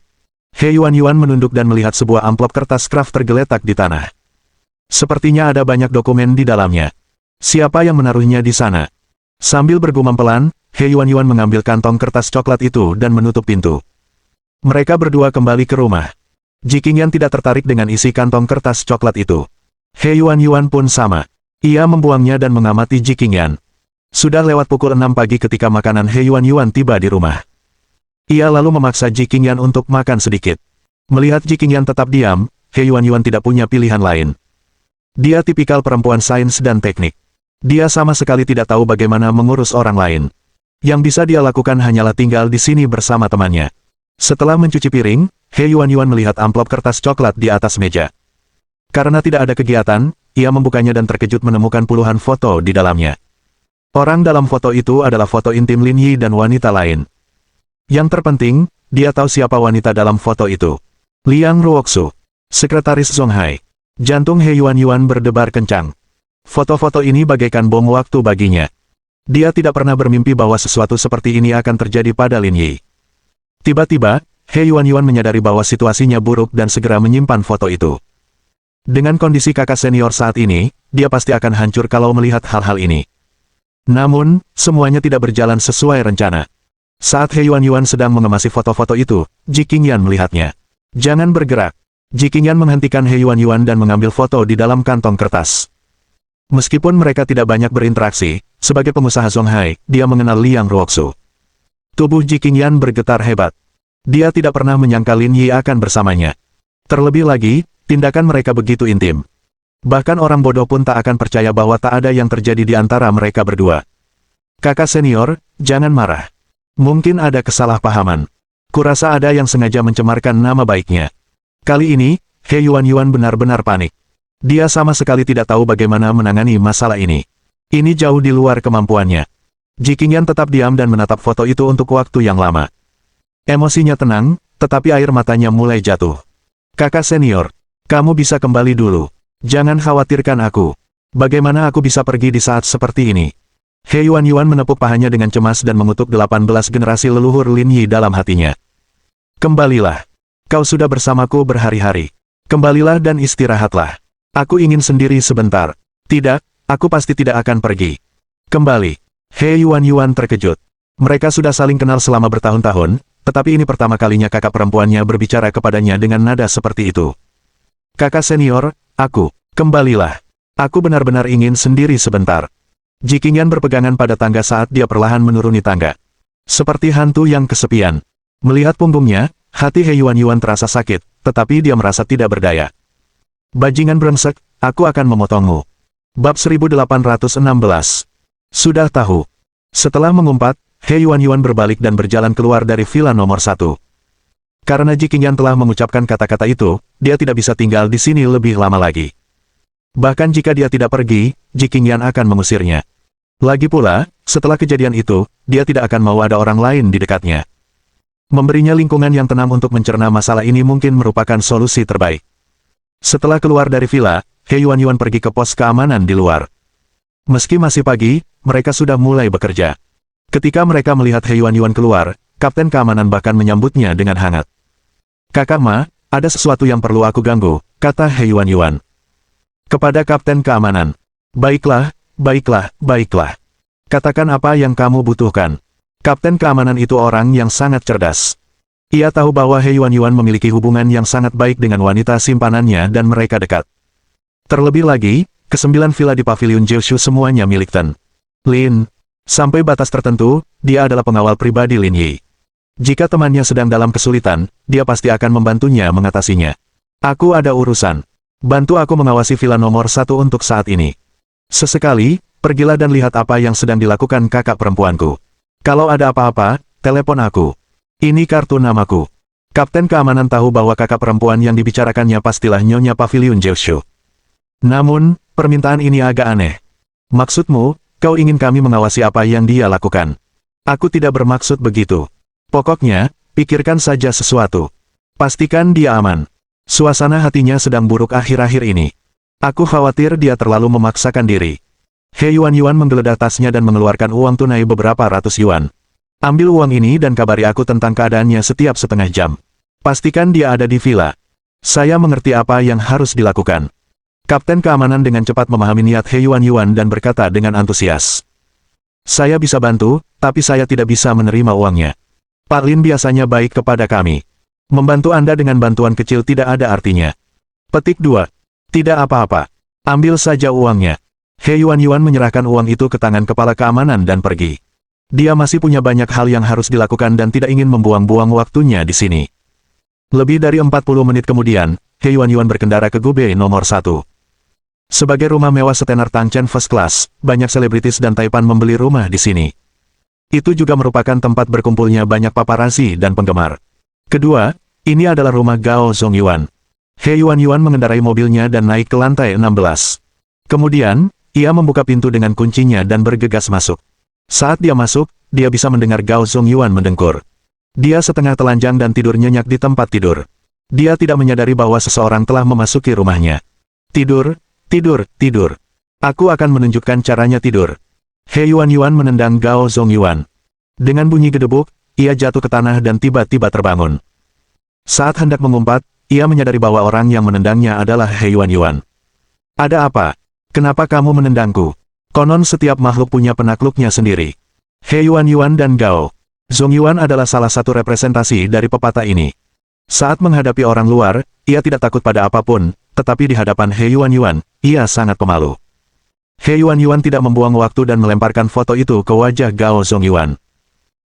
He Yuan menunduk dan melihat sebuah amplop kertas kraft tergeletak di tanah. Sepertinya ada banyak dokumen di dalamnya. Siapa yang menaruhnya di sana? Sambil bergumam pelan, He Yuan mengambil kantong kertas coklat itu dan menutup pintu. Mereka berdua kembali ke rumah. Jiqingyan tidak tertarik dengan isi kantong kertas coklat itu. He Yuan pun sama. Ia membuangnya dan mengamati Jiqingyan. Sudah lewat pukul 6 pagi ketika makanan He Yuan tiba di rumah. Ia lalu memaksa Jiqingyan untuk makan sedikit. Melihat Jiqingyan tetap diam, He Yuan tidak punya pilihan lain. Dia tipikal perempuan sains dan teknik. Dia sama sekali tidak tahu bagaimana mengurus orang lain. Yang bisa dia lakukan hanyalah tinggal di sini bersama temannya. Setelah mencuci piring, He Yuan melihat amplop kertas coklat di atas meja. Karena tidak ada kegiatan, ia membukanya dan terkejut menemukan puluhan foto di dalamnya. Orang dalam foto itu adalah foto intim Lin Yi dan wanita lain. Yang terpenting, dia tahu siapa wanita dalam foto itu. Liang Ruoxu, sekretaris Zonghai. Jantung He Yuan berdebar kencang. Foto-foto ini bagaikan bom waktu baginya. Dia tidak pernah bermimpi bahwa sesuatu seperti ini akan terjadi pada Lin Yi. Tiba-tiba, He Yuan menyadari bahwa situasinya buruk dan segera menyimpan foto itu. Dengan kondisi kakak senior saat ini, dia pasti akan hancur kalau melihat hal-hal ini. Namun, semuanya tidak berjalan sesuai rencana. Saat He Yuan sedang mengemasi foto-foto itu, Jiqingyan melihatnya. Jangan bergerak. Jiqingyan menghentikan He Yuan dan mengambil foto di dalam kantong kertas. Meskipun mereka tidak banyak berinteraksi, sebagai pengusaha Zonghai, dia mengenal Liang Ruoxu. Tubuh Jiqingyan bergetar hebat. Dia tidak pernah menyangka Lin Yi akan bersamanya. Terlebih lagi, tindakan mereka begitu intim. Bahkan orang bodoh pun tak akan percaya bahwa tak ada yang terjadi di antara mereka berdua. Kakak senior, jangan marah. Mungkin ada kesalahpahaman. Kurasa ada yang sengaja mencemarkan nama baiknya. Kali ini, He Yuan benar-benar panik. Dia sama sekali tidak tahu bagaimana menangani masalah ini. Ini jauh di luar kemampuannya. Jiqingyan tetap diam dan menatap foto itu untuk waktu yang lama. Emosinya tenang, tetapi air matanya mulai jatuh. Kakak senior, kamu bisa kembali dulu. Jangan khawatirkan aku. Bagaimana aku bisa pergi di saat seperti ini? He Yuan menepuk pahanya dengan cemas dan mengutuk 18 generasi leluhur Lin Yi dalam hatinya. Kembalilah. Kau sudah bersamaku berhari-hari. Kembalilah dan istirahatlah. Aku ingin sendiri sebentar. Tidak, aku pasti tidak akan pergi. Kembali. He Yuan terkejut. Mereka sudah saling kenal selama bertahun-tahun, tetapi ini pertama kalinya kakak perempuannya berbicara kepadanya dengan nada seperti itu. Kakak senior, kembalilah. Aku benar-benar ingin sendiri sebentar. Jikinyan berpegangan pada tangga saat dia perlahan menuruni tangga. Seperti hantu yang kesepian. Melihat punggungnya, hati He Yuan terasa sakit, tetapi dia merasa tidak berdaya. Bajingan brengsek, aku akan memotongmu. Bab 1816. Sudah tahu. Setelah mengumpat, He Yuan berbalik dan berjalan keluar dari villa nomor 1. Karena Jikinyan telah mengucapkan kata-kata itu, dia tidak bisa tinggal di sini lebih lama lagi. Bahkan jika dia tidak pergi, Jikinyan akan mengusirnya. Lagi pula, setelah kejadian itu, dia tidak akan mau ada orang lain di dekatnya. Memberinya lingkungan yang tenang untuk mencerna masalah ini mungkin merupakan solusi terbaik. Setelah keluar dari villa, He Yuan pergi ke pos keamanan di luar. Meski masih pagi, mereka sudah mulai bekerja. Ketika mereka melihat He Yuan keluar, Kapten Keamanan bahkan menyambutnya dengan hangat. Kakak Ma, ada sesuatu yang perlu aku ganggu, kata He Yuan. Kepada Kapten Keamanan. Baiklah. Katakan apa yang kamu butuhkan. Kapten Keamanan itu orang yang sangat cerdas. Ia tahu bahwa He Yuan memiliki hubungan yang sangat baik dengan wanita simpanannya dan mereka dekat. Terlebih lagi, ke-9 villa di Pavilion Jiushu semuanya milik Ten Lin. Sampai batas tertentu, dia adalah pengawal pribadi Lin Yi. Jika temannya sedang dalam kesulitan, dia pasti akan membantunya mengatasinya. Aku ada urusan. Bantu aku mengawasi villa nomor 1 untuk saat ini. Sesekali, pergilah dan lihat apa yang sedang dilakukan kakak perempuanku. Kalau ada apa-apa, telepon aku. Ini kartu namaku. Kapten Keamanan tahu bahwa kakak perempuan yang dibicarakannya pastilah Nyonya Pavilion Jiushu. Namun, permintaan ini agak aneh. Maksudmu, kau ingin kami mengawasi apa yang dia lakukan? Aku tidak bermaksud begitu. Pokoknya, pikirkan saja sesuatu. Pastikan dia aman. Suasana hatinya sedang buruk akhir-akhir ini. Aku khawatir dia terlalu memaksakan diri. He Yuan menggeledah tasnya dan mengeluarkan uang tunai beberapa ratus yuan. Ambil uang ini dan kabari aku tentang keadaannya setiap setengah jam. Pastikan dia ada di villa. Saya mengerti apa yang harus dilakukan. Kapten Keamanan dengan cepat memahami niat He Yuan dan berkata dengan antusias. Saya bisa bantu, tapi saya tidak bisa menerima uangnya. Pak Lin biasanya baik kepada kami. Membantu Anda dengan bantuan kecil tidak ada artinya. Petik 2. Tidak apa-apa. Ambil saja uangnya. He Yuan menyerahkan uang itu ke tangan kepala keamanan dan pergi. Dia masih punya banyak hal yang harus dilakukan dan tidak ingin membuang-buang waktunya di sini. Lebih dari 40 menit kemudian, He Yuan berkendara ke Gube nomor 1. Sebagai rumah mewah setenar Tangchen First Class, banyak selebritis dan taipan membeli rumah di sini. Itu juga merupakan tempat berkumpulnya banyak paparazzi dan penggemar. Kedua, ini adalah rumah Gao Zongyuan. He Yuan mengendarai mobilnya dan naik ke lantai 16. Kemudian, ia membuka pintu dengan kuncinya dan bergegas masuk. Saat dia masuk, dia bisa mendengar Gao Zongyuan mendengkur. Dia setengah telanjang dan tidur nyenyak di tempat tidur. Dia tidak menyadari bahwa seseorang telah memasuki rumahnya. Tidur. Aku akan menunjukkan caranya tidur. He Yuan menendang Gao Zongyuan. Dengan bunyi gedebuk, ia jatuh ke tanah dan tiba-tiba terbangun. Saat hendak mengumpat, ia menyadari bahwa orang yang menendangnya adalah He Yuan. Ada apa? Kenapa kamu menendangku? Konon setiap makhluk punya penakluknya sendiri. He Yuan dan Gao Zongyuan adalah salah satu representasi dari pepatah ini. Saat menghadapi orang luar, ia tidak takut pada apapun, tetapi di hadapan He Yuan, ia sangat pemalu. He Yuan tidak membuang waktu dan melemparkan foto itu ke wajah Gao Zongyuan.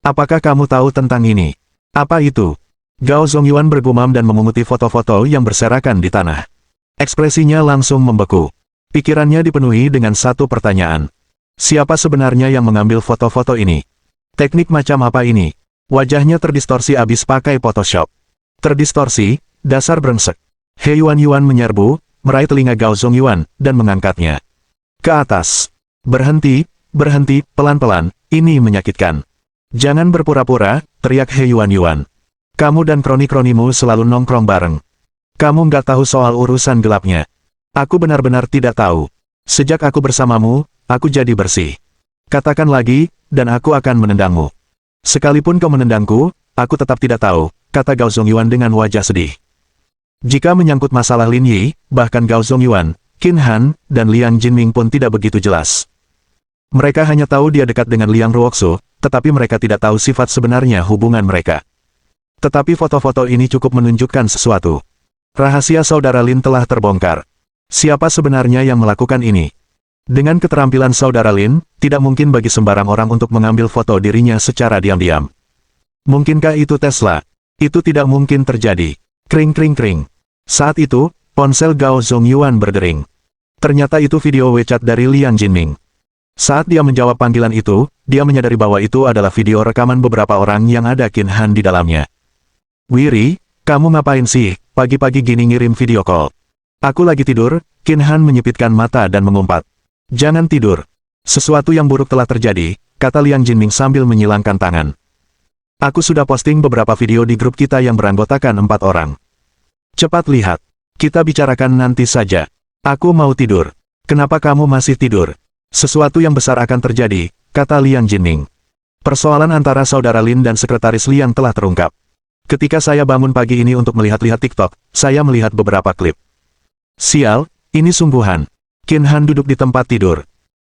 Apakah kamu tahu tentang ini? Apa itu? Gao Zongyuan bergumam dan memunguti foto-foto yang berserakan di tanah. Ekspresinya langsung membeku. Pikirannya dipenuhi dengan satu pertanyaan. Siapa sebenarnya yang mengambil foto-foto ini? Teknik macam apa ini? Wajahnya terdistorsi abis pakai Photoshop. Terdistorsi, dasar brengsek. He Yuan menyerbu, meraih telinga Gao Zongyuan, dan mengangkatnya ke atas. Berhenti, pelan-pelan, ini menyakitkan. Jangan berpura-pura, teriak He Yuan. Kamu dan kroni-kronimu selalu nongkrong bareng. Kamu nggak tahu soal urusan gelapnya. Aku benar-benar tidak tahu. Sejak aku bersamamu, aku jadi bersih. Katakan lagi, dan aku akan menendangmu. Sekalipun kau menendangku, aku tetap tidak tahu, kata Gao Zongyuan dengan wajah sedih. Jika menyangkut masalah Lin Yi, bahkan Gao Zongyuan, Qin Han, dan Liang Jinming pun tidak begitu jelas. Mereka hanya tahu dia dekat dengan Liang Ruoxu, tetapi mereka tidak tahu sifat sebenarnya hubungan mereka. Tetapi foto-foto ini cukup menunjukkan sesuatu. Rahasia saudara Lin telah terbongkar. Siapa sebenarnya yang melakukan ini? Dengan keterampilan saudara Lin, tidak mungkin bagi sembarang orang untuk mengambil foto dirinya secara diam-diam. Mungkinkah itu Tesla? Itu tidak mungkin terjadi. Kring kring kring. Saat itu, ponsel Gao Zongyuan berdering. Ternyata itu video WeChat dari Liang Jinming. Saat dia menjawab panggilan itu, dia menyadari bahwa itu adalah video rekaman beberapa orang yang ada Qin Han di dalamnya. Wiri, kamu ngapain sih, pagi-pagi gini ngirim video call? Aku lagi tidur, Qin Han menyipitkan mata dan mengumpat. Jangan tidur. Sesuatu yang buruk telah terjadi, kata Liang Jinming sambil menyilangkan tangan. Aku sudah posting beberapa video di grup kita yang beranggotakan 4 orang. Cepat lihat. Kita bicarakan nanti saja. Aku mau tidur. Kenapa kamu masih tidur? Sesuatu yang besar akan terjadi, kata Liang Jinming. Persoalan antara saudara Lin dan sekretaris Liang telah terungkap. Ketika saya bangun pagi ini untuk melihat-lihat TikTok, saya melihat beberapa klip. Sial, ini sungguhan. Qin Han duduk di tempat tidur.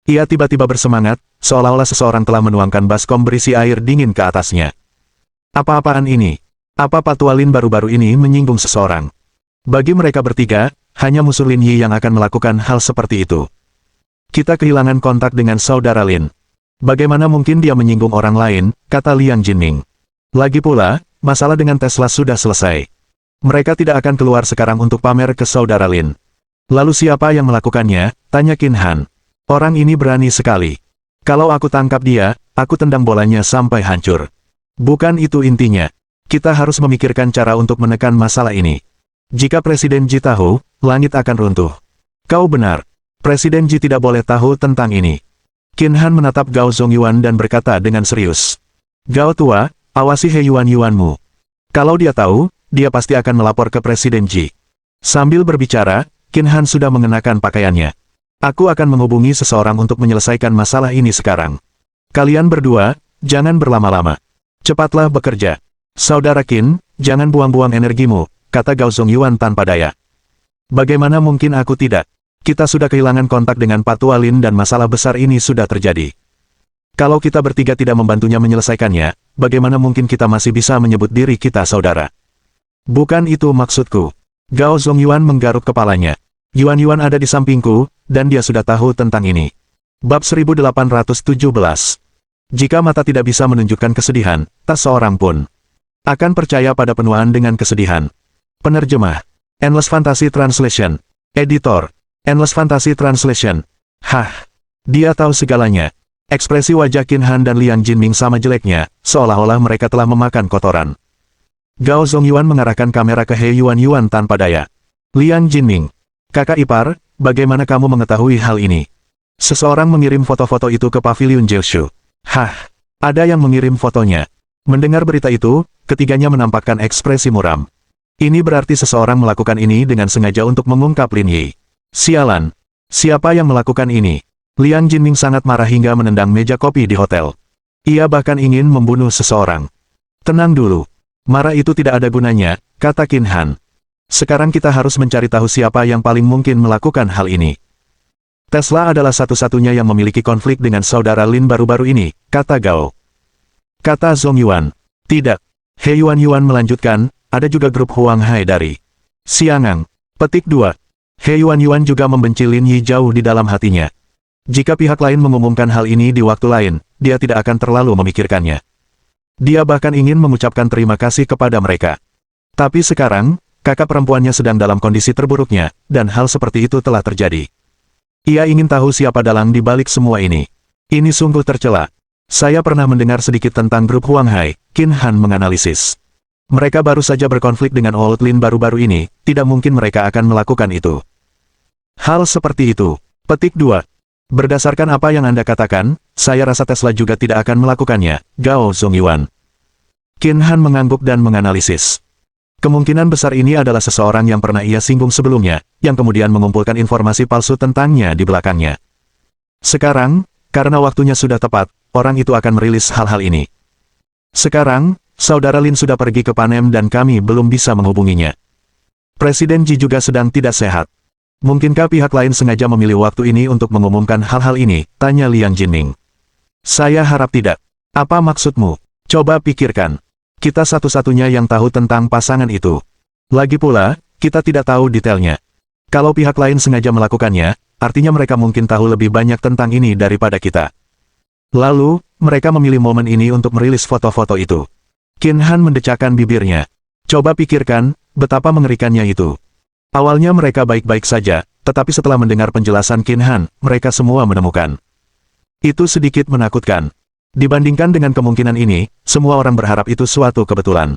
Ia tiba-tiba bersemangat, seolah-olah seseorang telah menuangkan baskom berisi air dingin ke atasnya. Apa-apaan ini? Apa Patua Lin baru-baru ini menyinggung seseorang? Bagi mereka bertiga, hanya musuh Lin Yi yang akan melakukan hal seperti itu. Kita kehilangan kontak dengan saudara Lin. Bagaimana mungkin dia menyinggung orang lain, kata Liang Jinming. Lagi pula, masalah dengan Tesla sudah selesai. Mereka tidak akan keluar sekarang untuk pamer ke saudara Lin. Lalu siapa yang melakukannya, tanya Qin Han. Orang ini berani sekali. Kalau aku tangkap dia, aku tendang bolanya sampai hancur. Bukan itu intinya. Kita harus memikirkan cara untuk menekan masalah ini. Jika Presiden Ji tahu, langit akan runtuh. Kau benar. Presiden Ji tidak boleh tahu tentang ini. Qin Han menatap Gao Zongyuan dan berkata dengan serius. Gao tua, awasi He Yuan-Yuanmu. Kalau dia tahu, dia pasti akan melapor ke Presiden Ji. Sambil berbicara, Qin Han sudah mengenakan pakaiannya. Aku akan menghubungi seseorang untuk menyelesaikan masalah ini sekarang. Kalian berdua, jangan berlama-lama. Cepatlah bekerja. Saudara Qin, jangan buang-buang energimu, kata Gao Zongyuan tanpa daya. Bagaimana mungkin aku tidak? Kita sudah kehilangan kontak dengan Patua Lin dan masalah besar ini sudah terjadi. Kalau kita bertiga tidak membantunya menyelesaikannya, bagaimana mungkin kita masih bisa menyebut diri kita saudara? Bukan itu maksudku. Gao Zongyuan menggaruk kepalanya. Yuan-Yuan ada di sampingku, dan dia sudah tahu tentang ini. Bab 1817. Jika mata tidak bisa menunjukkan kesedihan, tak seorang pun akan percaya pada penuaan dengan kesedihan. Penerjemah. Endless Fantasy Translation. Editor. Endless Fantasy Translation. Hah. Dia tahu segalanya. Ekspresi wajah Qin Han dan Liang Jinming sama jeleknya, seolah-olah mereka telah memakan kotoran. Gao Zongyuan mengarahkan kamera ke He Yuan-Yuan tanpa daya. Liang Jinming. Kakak ipar, bagaimana kamu mengetahui hal ini? Seseorang mengirim foto-foto itu ke pavilion Jiushu. Hah. Ada yang mengirim fotonya. Mendengar berita itu, ketiganya menampakkan ekspresi muram. Ini berarti seseorang melakukan ini dengan sengaja untuk mengungkap Lin Yi. Sialan. Siapa yang melakukan ini? Liang Jinming sangat marah hingga menendang meja kopi di hotel. Ia bahkan ingin membunuh seseorang. Tenang dulu. Marah itu tidak ada gunanya, kata Qin Han. Sekarang kita harus mencari tahu siapa yang paling mungkin melakukan hal ini. Tesla adalah satu-satunya yang memiliki konflik dengan saudara Lin baru-baru ini, kata Gao. Kata Zongyuan. Tidak. He Yuan-Yuan melanjutkan, ada juga grup Huang Hai dari Xiangang. Petik 2. He Yuan-Yuan juga membenci Lin Yi jauh di dalam hatinya. Jika pihak lain mengumumkan hal ini di waktu lain, dia tidak akan terlalu memikirkannya. Dia bahkan ingin mengucapkan terima kasih kepada mereka. Tapi sekarang, kakak perempuannya sedang dalam kondisi terburuknya, dan hal seperti itu telah terjadi. Ia ingin tahu siapa dalang di balik semua ini. Ini sungguh tercela. Saya pernah mendengar sedikit tentang grup Huang Hai, Qin Han menganalisis. Mereka baru saja berkonflik dengan Old Lin baru-baru ini, tidak mungkin mereka akan melakukan itu. Hal seperti itu. Petik 2. Berdasarkan apa yang Anda katakan, saya rasa Tesla juga tidak akan melakukannya, Gao Zongyuan. Qin Han mengangguk dan menganalisis. Kemungkinan besar ini adalah seseorang yang pernah ia singgung sebelumnya, yang kemudian mengumpulkan informasi palsu tentangnya di belakangnya. Sekarang, karena waktunya sudah tepat, orang itu akan merilis hal-hal ini. Sekarang, Saudara Lin sudah pergi ke Panem dan kami belum bisa menghubunginya. Presiden Ji juga sedang tidak sehat. Mungkinkah pihak lain sengaja memilih waktu ini untuk mengumumkan hal-hal ini? Tanya Liang Jinming. Saya harap tidak. Apa maksudmu? Coba pikirkan. Kita satu-satunya yang tahu tentang pasangan itu. Lagi pula, kita tidak tahu detailnya. Kalau pihak lain sengaja melakukannya, artinya mereka mungkin tahu lebih banyak tentang ini daripada kita. Lalu, mereka memilih momen ini untuk merilis foto-foto itu. Qin Han mendecakkan bibirnya. Coba pikirkan, betapa mengerikannya itu. Awalnya mereka baik-baik saja, tetapi setelah mendengar penjelasan Qin Han, mereka semua menemukan. Itu sedikit menakutkan. Dibandingkan dengan kemungkinan ini, semua orang berharap itu suatu kebetulan.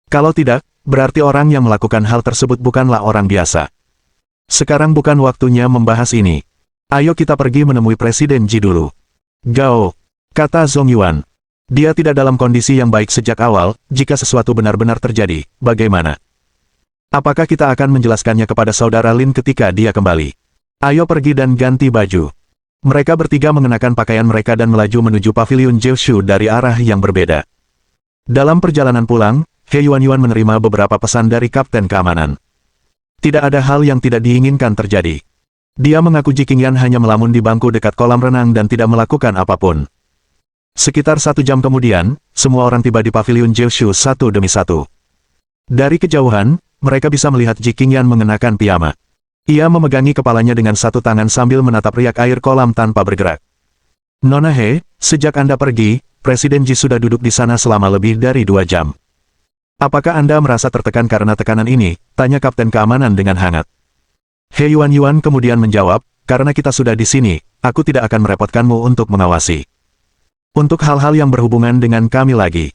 Kalau tidak, berarti orang yang melakukan hal tersebut bukanlah orang biasa. Sekarang bukan waktunya membahas ini. Ayo kita pergi menemui Presiden Ji dulu. Gao, kata Zhong Yuan. Dia tidak dalam kondisi yang baik sejak awal, jika sesuatu benar-benar terjadi, bagaimana? Apakah kita akan menjelaskannya kepada Saudara Lin ketika dia kembali? Ayo pergi dan ganti baju. Mereka bertiga mengenakan pakaian mereka dan melaju menuju paviliun Jiushu dari arah yang berbeda. Dalam perjalanan pulang, He Yuan menerima beberapa pesan dari Kapten Keamanan. Tidak ada hal yang tidak diinginkan terjadi. Dia mengaku Ji Qingyan hanya melamun di bangku dekat kolam renang dan tidak melakukan apapun. Sekitar 1 jam kemudian, semua orang tiba di paviliun Jiushu satu demi satu. Dari kejauhan, mereka bisa melihat Ji Qingyan mengenakan piyama. Ia memegangi kepalanya dengan satu tangan sambil menatap riak air kolam tanpa bergerak. Nona He, sejak Anda pergi, Presiden Ji sudah duduk di sana selama lebih dari 2 jam. Apakah Anda merasa tertekan karena tekanan ini? Tanya Kapten Keamanan dengan hangat. He Yuan kemudian menjawab, karena kita sudah di sini, aku tidak akan merepotkanmu untuk mengawasi. Untuk hal-hal yang berhubungan dengan kami lagi.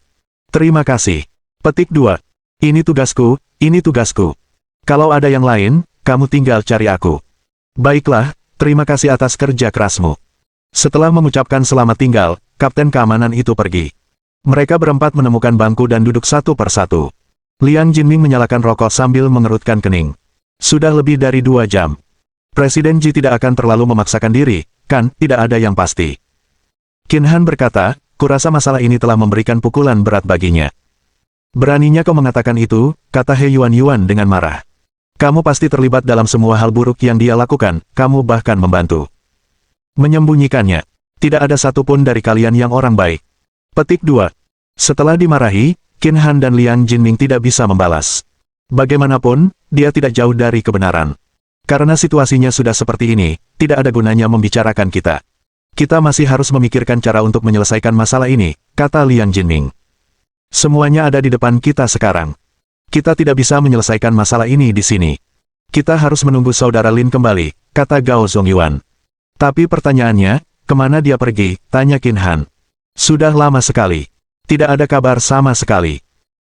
Terima kasih. Petik 2. Ini tugasku, ini tugasku. Kalau ada yang lain, kamu tinggal cari aku. Baiklah, terima kasih atas kerja kerasmu. Setelah mengucapkan selamat tinggal, Kapten Keamanan itu pergi. Mereka berempat menemukan bangku dan duduk satu persatu. Liang Jinming menyalakan rokok sambil mengerutkan kening. Sudah lebih dari 2 jam. Presiden Ji tidak akan terlalu memaksakan diri, kan, tidak ada yang pasti. Qin Han berkata, kurasa masalah ini telah memberikan pukulan berat baginya. Beraninya kau mengatakan itu, kata He Yuan dengan marah. Kamu pasti terlibat dalam semua hal buruk yang dia lakukan, kamu bahkan membantu menyembunyikannya. Tidak ada satupun dari kalian yang orang baik. Petik 2. Setelah dimarahi, Qin Han dan Liang Jinming tidak bisa membalas. Bagaimanapun, dia tidak jauh dari kebenaran. Karena situasinya sudah seperti ini, tidak ada gunanya membicarakan kita. Kita masih harus memikirkan cara untuk menyelesaikan masalah ini, kata Liang Jinming. Semuanya ada di depan kita sekarang. Kita tidak bisa menyelesaikan masalah ini di sini. Kita harus menunggu Saudara Lin kembali, kata Gao Zongyuan. Tapi pertanyaannya, kemana dia pergi, tanya Qin Han. Sudah lama sekali. Tidak ada kabar sama sekali.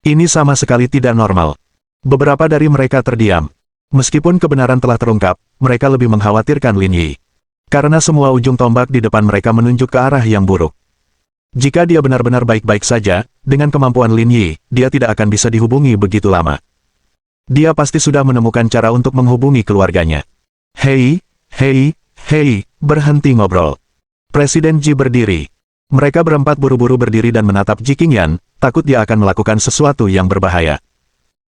Ini sama sekali tidak normal. Beberapa dari mereka terdiam. Meskipun kebenaran telah terungkap, mereka lebih mengkhawatirkan Lin Yi. Karena semua ujung tombak di depan mereka menunjuk ke arah yang buruk. Jika dia benar-benar baik-baik saja, dengan kemampuan Lin Yi, dia tidak akan bisa dihubungi begitu lama. Dia pasti sudah menemukan cara untuk menghubungi keluarganya. Hei, berhenti ngobrol. Presiden Ji berdiri. Mereka berempat buru-buru berdiri dan menatap Ji Qingyan, takut dia akan melakukan sesuatu yang berbahaya.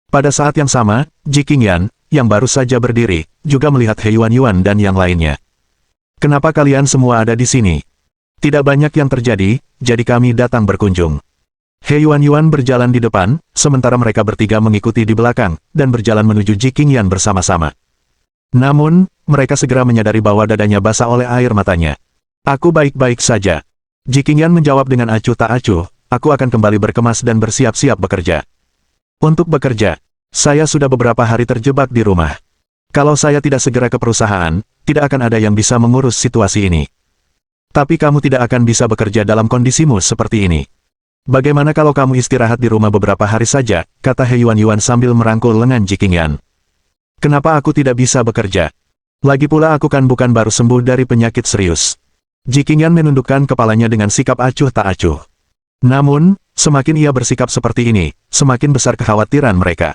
Pada saat yang sama, Ji Qingyan, yang baru saja berdiri, juga melihat He Yuan dan yang lainnya. Kenapa kalian semua ada di sini? Tidak banyak yang terjadi, jadi kami datang berkunjung. He Yuan berjalan di depan, sementara mereka bertiga mengikuti di belakang, dan berjalan menuju Ji Qingyan bersama-sama. Namun, mereka segera menyadari bahwa dadanya basah oleh air matanya. Aku baik-baik saja. Ji Qingyan menjawab dengan acuh tak acuh, aku akan kembali berkemas dan bersiap-siap bekerja. Untuk bekerja, saya sudah beberapa hari terjebak di rumah. Kalau saya tidak segera ke perusahaan, tidak akan ada yang bisa mengurus situasi ini. Tapi kamu tidak akan bisa bekerja dalam kondisimu seperti ini. Bagaimana kalau kamu istirahat di rumah beberapa hari saja, kata He Yuan sambil merangkul lengan Ji Qingyan. Kenapa aku tidak bisa bekerja? Lagi pula aku kan bukan baru sembuh dari penyakit serius. Ji Qingyan menundukkan kepalanya dengan sikap acuh tak acuh. Namun, semakin ia bersikap seperti ini, semakin besar kekhawatiran mereka.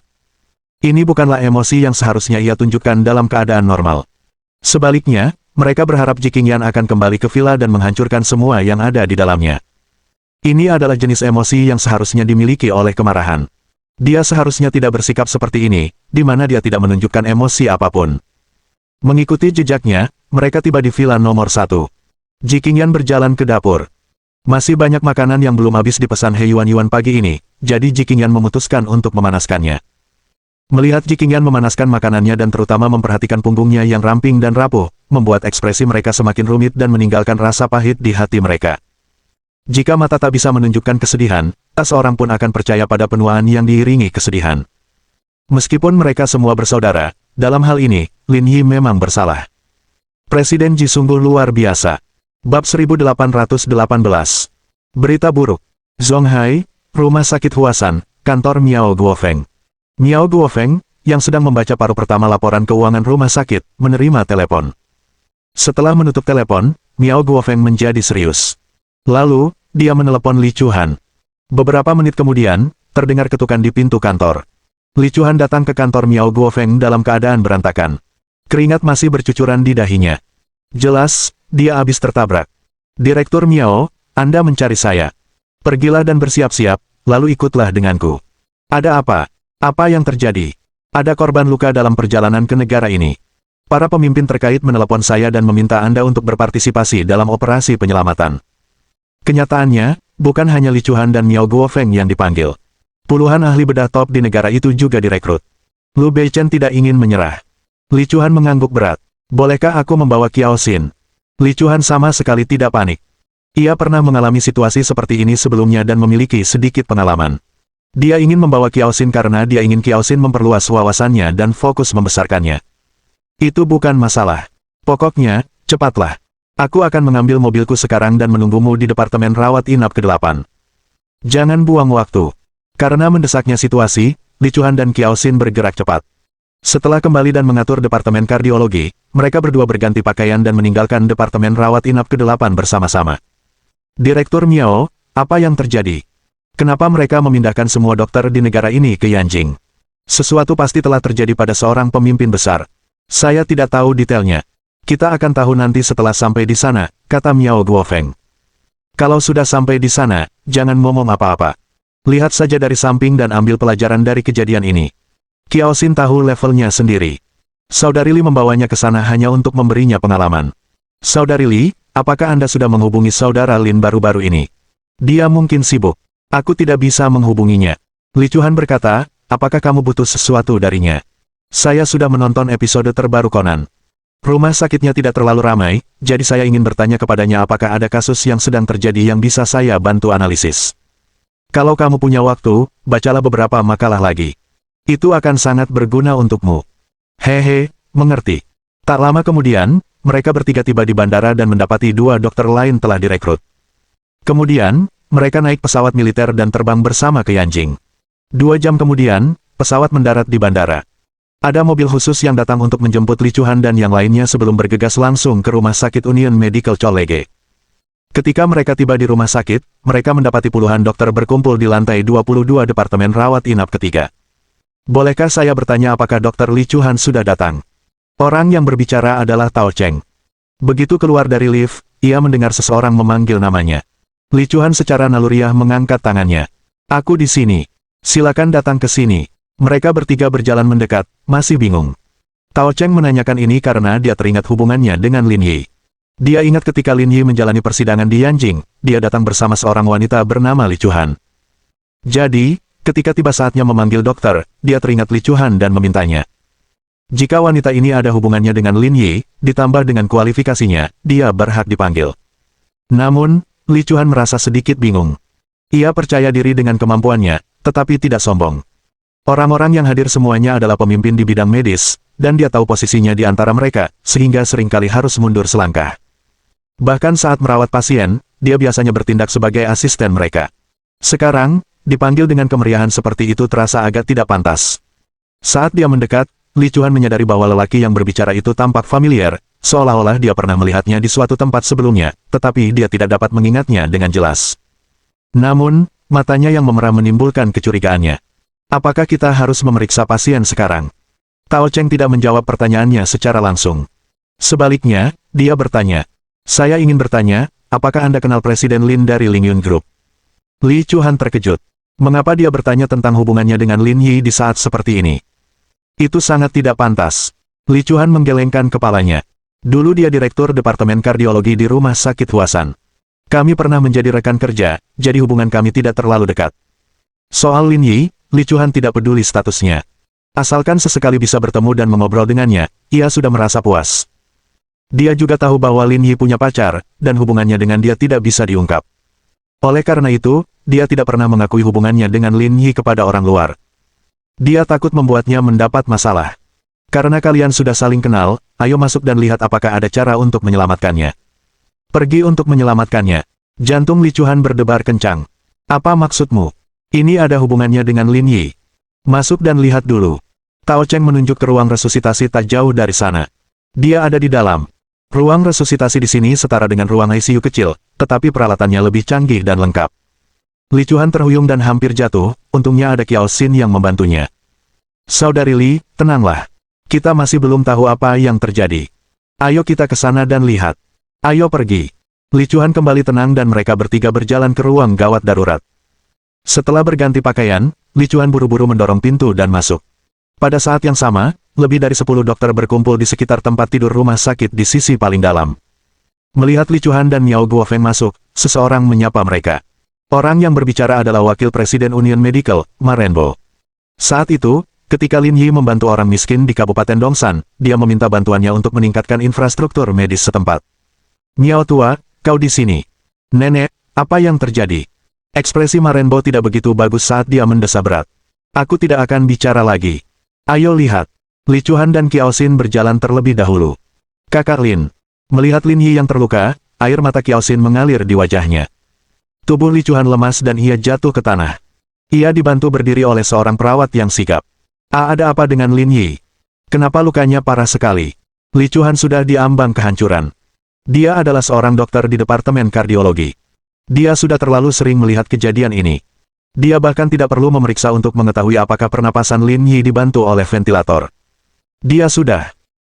Ini bukanlah emosi yang seharusnya ia tunjukkan dalam keadaan normal. Sebaliknya, mereka berharap Ji Qingyan akan kembali ke villa dan menghancurkan semua yang ada di dalamnya. Ini adalah jenis emosi yang seharusnya dimiliki oleh kemarahan. Dia seharusnya tidak bersikap seperti ini, di mana dia tidak menunjukkan emosi apapun. Mengikuti jejaknya, mereka tiba di villa nomor 1. Ji Qingyan berjalan ke dapur. Masih banyak makanan yang belum habis dipesan He Yuan pagi ini, jadi Ji Qingyan memutuskan untuk memanaskannya. Melihat Ji Qingyan memanaskan makanannya dan terutama memperhatikan punggungnya yang ramping dan rapuh, membuat ekspresi mereka semakin rumit dan meninggalkan rasa pahit di hati mereka. Jika mata tak bisa menunjukkan kesedihan, tak seorang pun akan percaya pada penuaan yang diiringi kesedihan. Meskipun mereka semua bersaudara, dalam hal ini, Lin Yi memang bersalah. Presiden Ji sungguh luar biasa. Bab 1818. Berita buruk. Zonghai, Rumah Sakit Huasan, Kantor Miao Guofeng. Miao Guofeng, yang sedang membaca paruh pertama laporan keuangan rumah sakit, menerima telepon. Setelah menutup telepon, Miao Guofeng menjadi serius. Lalu, dia menelepon Li Chuhan. Beberapa menit kemudian, terdengar ketukan di pintu kantor. Li Chuhan datang ke kantor Miao Guofeng dalam keadaan berantakan. Keringat masih bercucuran di dahinya. Jelas, dia habis tertabrak. Direktur Miao, Anda mencari saya. Pergilah dan bersiap-siap, lalu ikutlah denganku. Ada apa? Apa yang terjadi? Ada korban luka dalam perjalanan ke negara ini. Para pemimpin terkait menelepon saya dan meminta Anda untuk berpartisipasi dalam operasi penyelamatan. Kenyataannya, bukan hanya Li Chuhan dan Miao Guofeng yang dipanggil. Puluhan ahli bedah top di negara itu juga direkrut. Lu Beichen tidak ingin menyerah. Li Chuhan mengangguk berat. Bolehkah aku membawa Kiao Xin? Li Chuhan sama sekali tidak panik. Ia pernah mengalami situasi seperti ini sebelumnya dan memiliki sedikit pengalaman. Dia ingin membawa Kiao Xin karena dia ingin Kiao Xin memperluas wawasannya dan fokus membesarkannya. Itu bukan masalah. Pokoknya, cepatlah. Aku akan mengambil mobilku sekarang dan menunggumu di departemen rawat inap ke-8. Jangan buang waktu. Karena mendesaknya situasi, Li Chuhan dan Kiao Xin bergerak cepat. Setelah kembali dan mengatur departemen kardiologi, mereka berdua berganti pakaian dan meninggalkan departemen rawat inap ke-8 bersama-sama. Direktur Miao, apa yang terjadi? Kenapa mereka memindahkan semua dokter di negara ini ke Yanjing? Sesuatu pasti telah terjadi pada seorang pemimpin besar. Saya tidak tahu detailnya. Kita akan tahu nanti setelah sampai di sana, kata Miao Guofeng. Kalau sudah sampai di sana, jangan ngomong apa-apa. Lihat saja dari samping dan ambil pelajaran dari kejadian ini. Kiao Xin tahu levelnya sendiri. Saudari Li membawanya ke sana hanya untuk memberinya pengalaman. Saudari Li, apakah Anda sudah menghubungi saudara Lin baru-baru ini? Dia mungkin sibuk. Aku tidak bisa menghubunginya. Li Chuhan berkata, apakah kamu butuh sesuatu darinya? Saya sudah menonton episode terbaru Conan. Rumah sakitnya tidak terlalu ramai, jadi saya ingin bertanya kepadanya apakah ada kasus yang sedang terjadi yang bisa saya bantu analisis. Kalau kamu punya waktu, bacalah beberapa makalah lagi. Itu akan sangat berguna untukmu. Hehe, mengerti. Tak lama kemudian, mereka bertiga tiba di bandara dan mendapati dua dokter lain telah direkrut. Kemudian, mereka naik pesawat militer dan terbang bersama ke Yanjing. 2 jam kemudian, pesawat mendarat di bandara. Ada mobil khusus yang datang untuk menjemput Li Chuhan dan yang lainnya sebelum bergegas langsung ke rumah sakit Union Medical College. Ketika mereka tiba di rumah sakit, mereka mendapati puluhan dokter berkumpul di lantai 22 Departemen Rawat Inap ketiga. Bolehkah saya bertanya apakah Dr. Li Chuhan sudah datang? Orang yang berbicara adalah Tao Cheng. Begitu keluar dari lift, ia mendengar seseorang memanggil namanya. Li Chuhan secara naluriah mengangkat tangannya. Aku di sini. Silakan datang ke sini. Mereka bertiga berjalan mendekat, masih bingung. Tao Cheng menanyakan ini karena dia teringat hubungannya dengan Lin Yi. Dia ingat ketika Lin Yi menjalani persidangan di Yanjing, dia datang bersama seorang wanita bernama Li Chuhan. Jadi, ketika tiba saatnya memanggil dokter, dia teringat Li Chuhan dan memintanya. Jika wanita ini ada hubungannya dengan Lin Yi, ditambah dengan kualifikasinya, dia berhak dipanggil. Namun, Li Chuhan merasa sedikit bingung. Ia percaya diri dengan kemampuannya, tetapi tidak sombong. Orang-orang yang hadir semuanya adalah pemimpin di bidang medis, dan dia tahu posisinya di antara mereka, sehingga seringkali harus mundur selangkah. Bahkan saat merawat pasien, dia biasanya bertindak sebagai asisten mereka. Sekarang, dipanggil dengan kemeriahan seperti itu terasa agak tidak pantas. Saat dia mendekat, Li Chuhan menyadari bahwa lelaki yang berbicara itu tampak familiar, seolah-olah dia pernah melihatnya di suatu tempat sebelumnya, tetapi dia tidak dapat mengingatnya dengan jelas. Namun, matanya yang memerah menimbulkan kecurigaannya. Apakah kita harus memeriksa pasien sekarang? Tao Cheng tidak menjawab pertanyaannya secara langsung. Sebaliknya, dia bertanya, "Saya ingin bertanya, apakah Anda kenal Presiden Lin dari Lingyun Group?" Li Chuhan terkejut. Mengapa dia bertanya tentang hubungannya dengan Lin Yi di saat seperti ini? Itu sangat tidak pantas. Li Chuhan menggelengkan kepalanya. Dulu dia direktur Departemen Kardiologi di Rumah Sakit Huasan. Kami pernah menjadi rekan kerja, jadi hubungan kami tidak terlalu dekat. Soal Lin Yi, Li Chuhan tidak peduli statusnya. Asalkan sesekali bisa bertemu dan mengobrol dengannya, ia sudah merasa puas. Dia juga tahu bahwa Lin Yi punya pacar, dan hubungannya dengan dia tidak bisa diungkap. Oleh karena itu, dia tidak pernah mengakui hubungannya dengan Lin Yi kepada orang luar. Dia takut membuatnya mendapat masalah. Karena kalian sudah saling kenal, ayo masuk dan lihat apakah ada cara untuk menyelamatkannya. Pergi untuk menyelamatkannya. Jantung Li Chuhan berdebar kencang. Apa maksudmu? Ini ada hubungannya dengan Lin Yi. Masuk dan lihat dulu. Tao Cheng menunjuk ke ruang resusitasi tak jauh dari sana. Dia ada di dalam. Ruang resusitasi di sini setara dengan ruang ICU kecil, tetapi peralatannya lebih canggih dan lengkap. Li Chuhan terhuyung dan hampir jatuh, untungnya ada Kiao Xin yang membantunya. Saudari Li, tenanglah. Kita masih belum tahu apa yang terjadi. Ayo kita ke sana dan lihat. Ayo pergi. Li Chuhan kembali tenang dan mereka bertiga berjalan ke ruang gawat darurat. Setelah berganti pakaian, Li Chuhan buru-buru mendorong pintu dan masuk. Pada saat yang sama, lebih dari 10 dokter berkumpul di sekitar tempat tidur rumah sakit di sisi paling dalam. Melihat Li Chuhan dan Miao Guofeng masuk, seseorang menyapa mereka. Orang yang berbicara adalah Wakil Presiden Union Medical, Ma Renbo. Saat itu, ketika Lin Yi membantu orang miskin di Kabupaten Dongsan, dia meminta bantuannya untuk meningkatkan infrastruktur medis setempat. "Miao tua, kau di sini." "Nenek, apa yang terjadi?" Ekspresi Ma Renbo tidak begitu bagus saat dia mendesah berat. "Aku tidak akan bicara lagi. Ayo lihat." Li Chuhan dan Kiao Xin berjalan terlebih dahulu. "Kakak Lin." Melihat Lin Yi yang terluka, air mata Kiao Xin mengalir di wajahnya. Tubuh Li Chuhan lemas dan ia jatuh ke tanah. Ia dibantu berdiri oleh seorang perawat yang sigap. Ada apa dengan Lin Yi? Kenapa lukanya parah sekali?" Li Chuhan sudah diambang kehancuran. Dia adalah seorang dokter di Departemen Kardiologi. Dia sudah terlalu sering melihat kejadian ini. Dia bahkan tidak perlu memeriksa untuk mengetahui apakah pernapasan Lin Yi dibantu oleh ventilator. Dia sudah.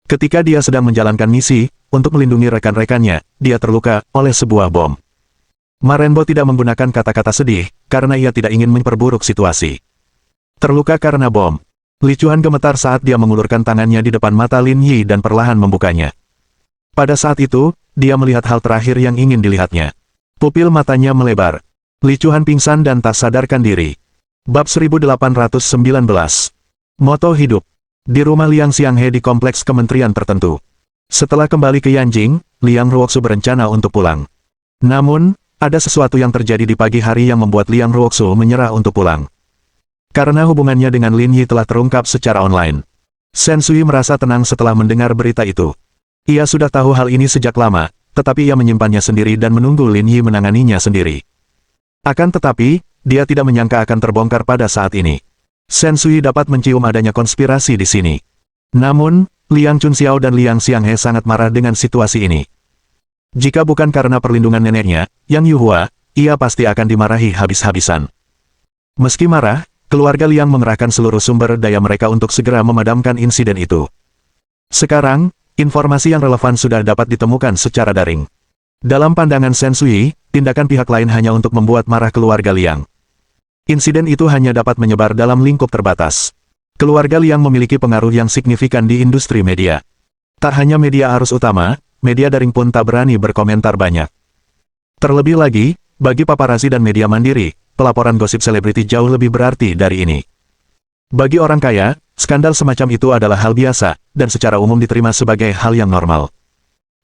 Ketika dia sedang menjalankan misi, untuk melindungi rekan-rekannya, dia terluka oleh sebuah bom. Ma Renbo tidak menggunakan kata-kata sedih, karena ia tidak ingin memperburuk situasi. Terluka karena bom. Li Chuhan gemetar saat dia mengulurkan tangannya di depan mata Lin Yi dan perlahan membukanya. Pada saat itu, dia melihat hal terakhir yang ingin dilihatnya. Pupil matanya melebar. Li Chuhan pingsan dan tak sadarkan diri. Bab 1819. Moto hidup. Di rumah Liang Xianghe di kompleks kementerian tertentu. Setelah kembali ke Yanjing, Liang Ruoxu berencana untuk pulang. Namun, ada sesuatu yang terjadi di pagi hari yang membuat Liang Ruoxu menyerah untuk pulang. Karena hubungannya dengan Lin Yi telah terungkap secara online. Shen Sui merasa tenang setelah mendengar berita itu. Ia sudah tahu hal ini sejak lama, tetapi ia menyimpannya sendiri dan menunggu Lin Yi menanganinya sendiri. Akan tetapi, dia tidak menyangka akan terbongkar pada saat ini. Shen Sui dapat mencium adanya konspirasi di sini. Namun, Liang Chunxiao dan Liang Xianghe sangat marah dengan situasi ini. Jika bukan karena perlindungan neneknya, Yang Yuhua, ia pasti akan dimarahi habis-habisan. Meski marah, keluarga Liang mengerahkan seluruh sumber daya mereka untuk segera memadamkan insiden itu. Sekarang, informasi yang relevan sudah dapat ditemukan secara daring. Dalam pandangan Shen Sui, tindakan pihak lain hanya untuk membuat marah keluarga Liang. Insiden itu hanya dapat menyebar dalam lingkup terbatas. Keluarga Liang memiliki pengaruh yang signifikan di industri media. Tak hanya media arus utama, media daring pun tak berani berkomentar banyak. Terlebih lagi, bagi paparazi dan media mandiri, pelaporan gosip selebriti jauh lebih berarti dari ini. Bagi orang kaya, skandal semacam itu adalah hal biasa, dan secara umum diterima sebagai hal yang normal.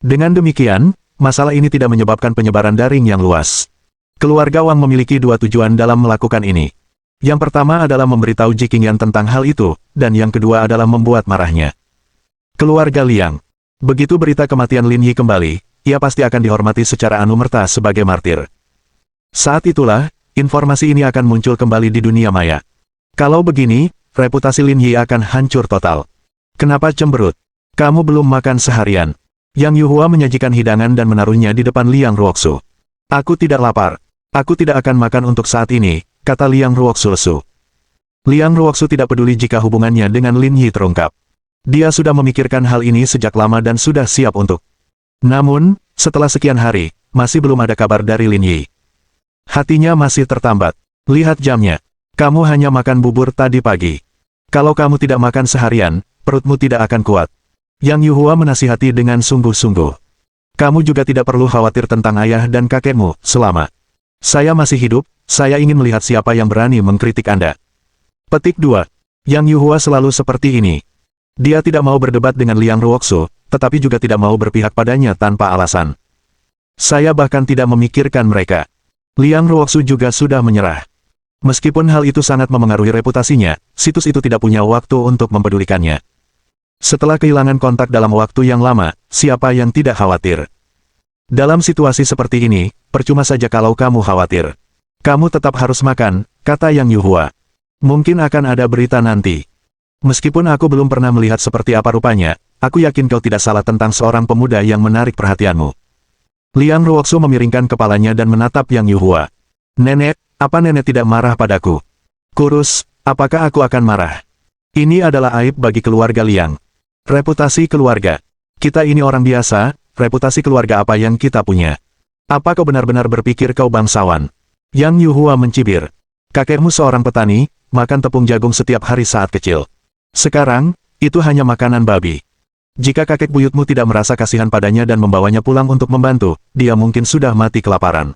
Dengan demikian, masalah ini tidak menyebabkan penyebaran daring yang luas. Keluarga Wang memiliki dua tujuan dalam melakukan ini. Yang pertama adalah memberitahu Ji Qingyan tentang hal itu, dan yang kedua adalah membuat marahnya. Keluarga Liang. Begitu berita kematian Lin Yi kembali, ia pasti akan dihormati secara anumerta sebagai martir. Saat itulah, informasi ini akan muncul kembali di dunia maya. Kalau begini, reputasi Lin Yi akan hancur total. Kenapa cemberut? Kamu belum makan seharian. Yang Yuhua menyajikan hidangan dan menaruhnya di depan Liang Ruoxu. Aku tidak lapar. Aku tidak akan makan untuk saat ini, kata Liang Ruoxu lesu. Liang Ruoxu tidak peduli jika hubungannya dengan Lin Yi terungkap. Dia sudah memikirkan hal ini sejak lama dan sudah siap untuk. Namun, setelah sekian hari, masih belum ada kabar dari Lin Yi. Hatinya masih tertambat. Lihat jamnya. Kamu hanya makan bubur tadi pagi. Kalau kamu tidak makan seharian, perutmu tidak akan kuat. Yang Yuhua menasihati dengan sungguh-sungguh. Kamu juga tidak perlu khawatir tentang ayah dan kakekmu, selama saya masih hidup, saya ingin melihat siapa yang berani mengkritik Anda. Petik 2. Yang Yuhua selalu seperti ini. Dia tidak mau berdebat dengan Liang Ruoxu, tetapi juga tidak mau berpihak padanya tanpa alasan. Saya bahkan tidak memikirkan mereka. Liang Ruoxu juga sudah menyerah. Meskipun hal itu sangat memengaruhi reputasinya, situs itu tidak punya waktu untuk mempedulikannya. Setelah kehilangan kontak dalam waktu yang lama, siapa yang tidak khawatir? Dalam situasi seperti ini, percuma saja kalau kamu khawatir. Kamu tetap harus makan, kata Yang Yuhua. Mungkin akan ada berita nanti. Meskipun aku belum pernah melihat seperti apa rupanya, aku yakin kau tidak salah tentang seorang pemuda yang menarik perhatianmu. Liang Ruoxu memiringkan kepalanya dan menatap Yang Yuhua. Nenek, apa nenek tidak marah padaku? Kurus, apakah aku akan marah? Ini adalah aib bagi keluarga Liang. Reputasi keluarga. Kita ini orang biasa, reputasi keluarga apa yang kita punya? Apa kau benar-benar berpikir kau bangsawan? Yang Yuhua mencibir. Kakekmu seorang petani, makan tepung jagung setiap hari saat kecil. Sekarang, itu hanya makanan babi. Jika kakek buyutmu tidak merasa kasihan padanya dan membawanya pulang untuk membantu, dia mungkin sudah mati kelaparan.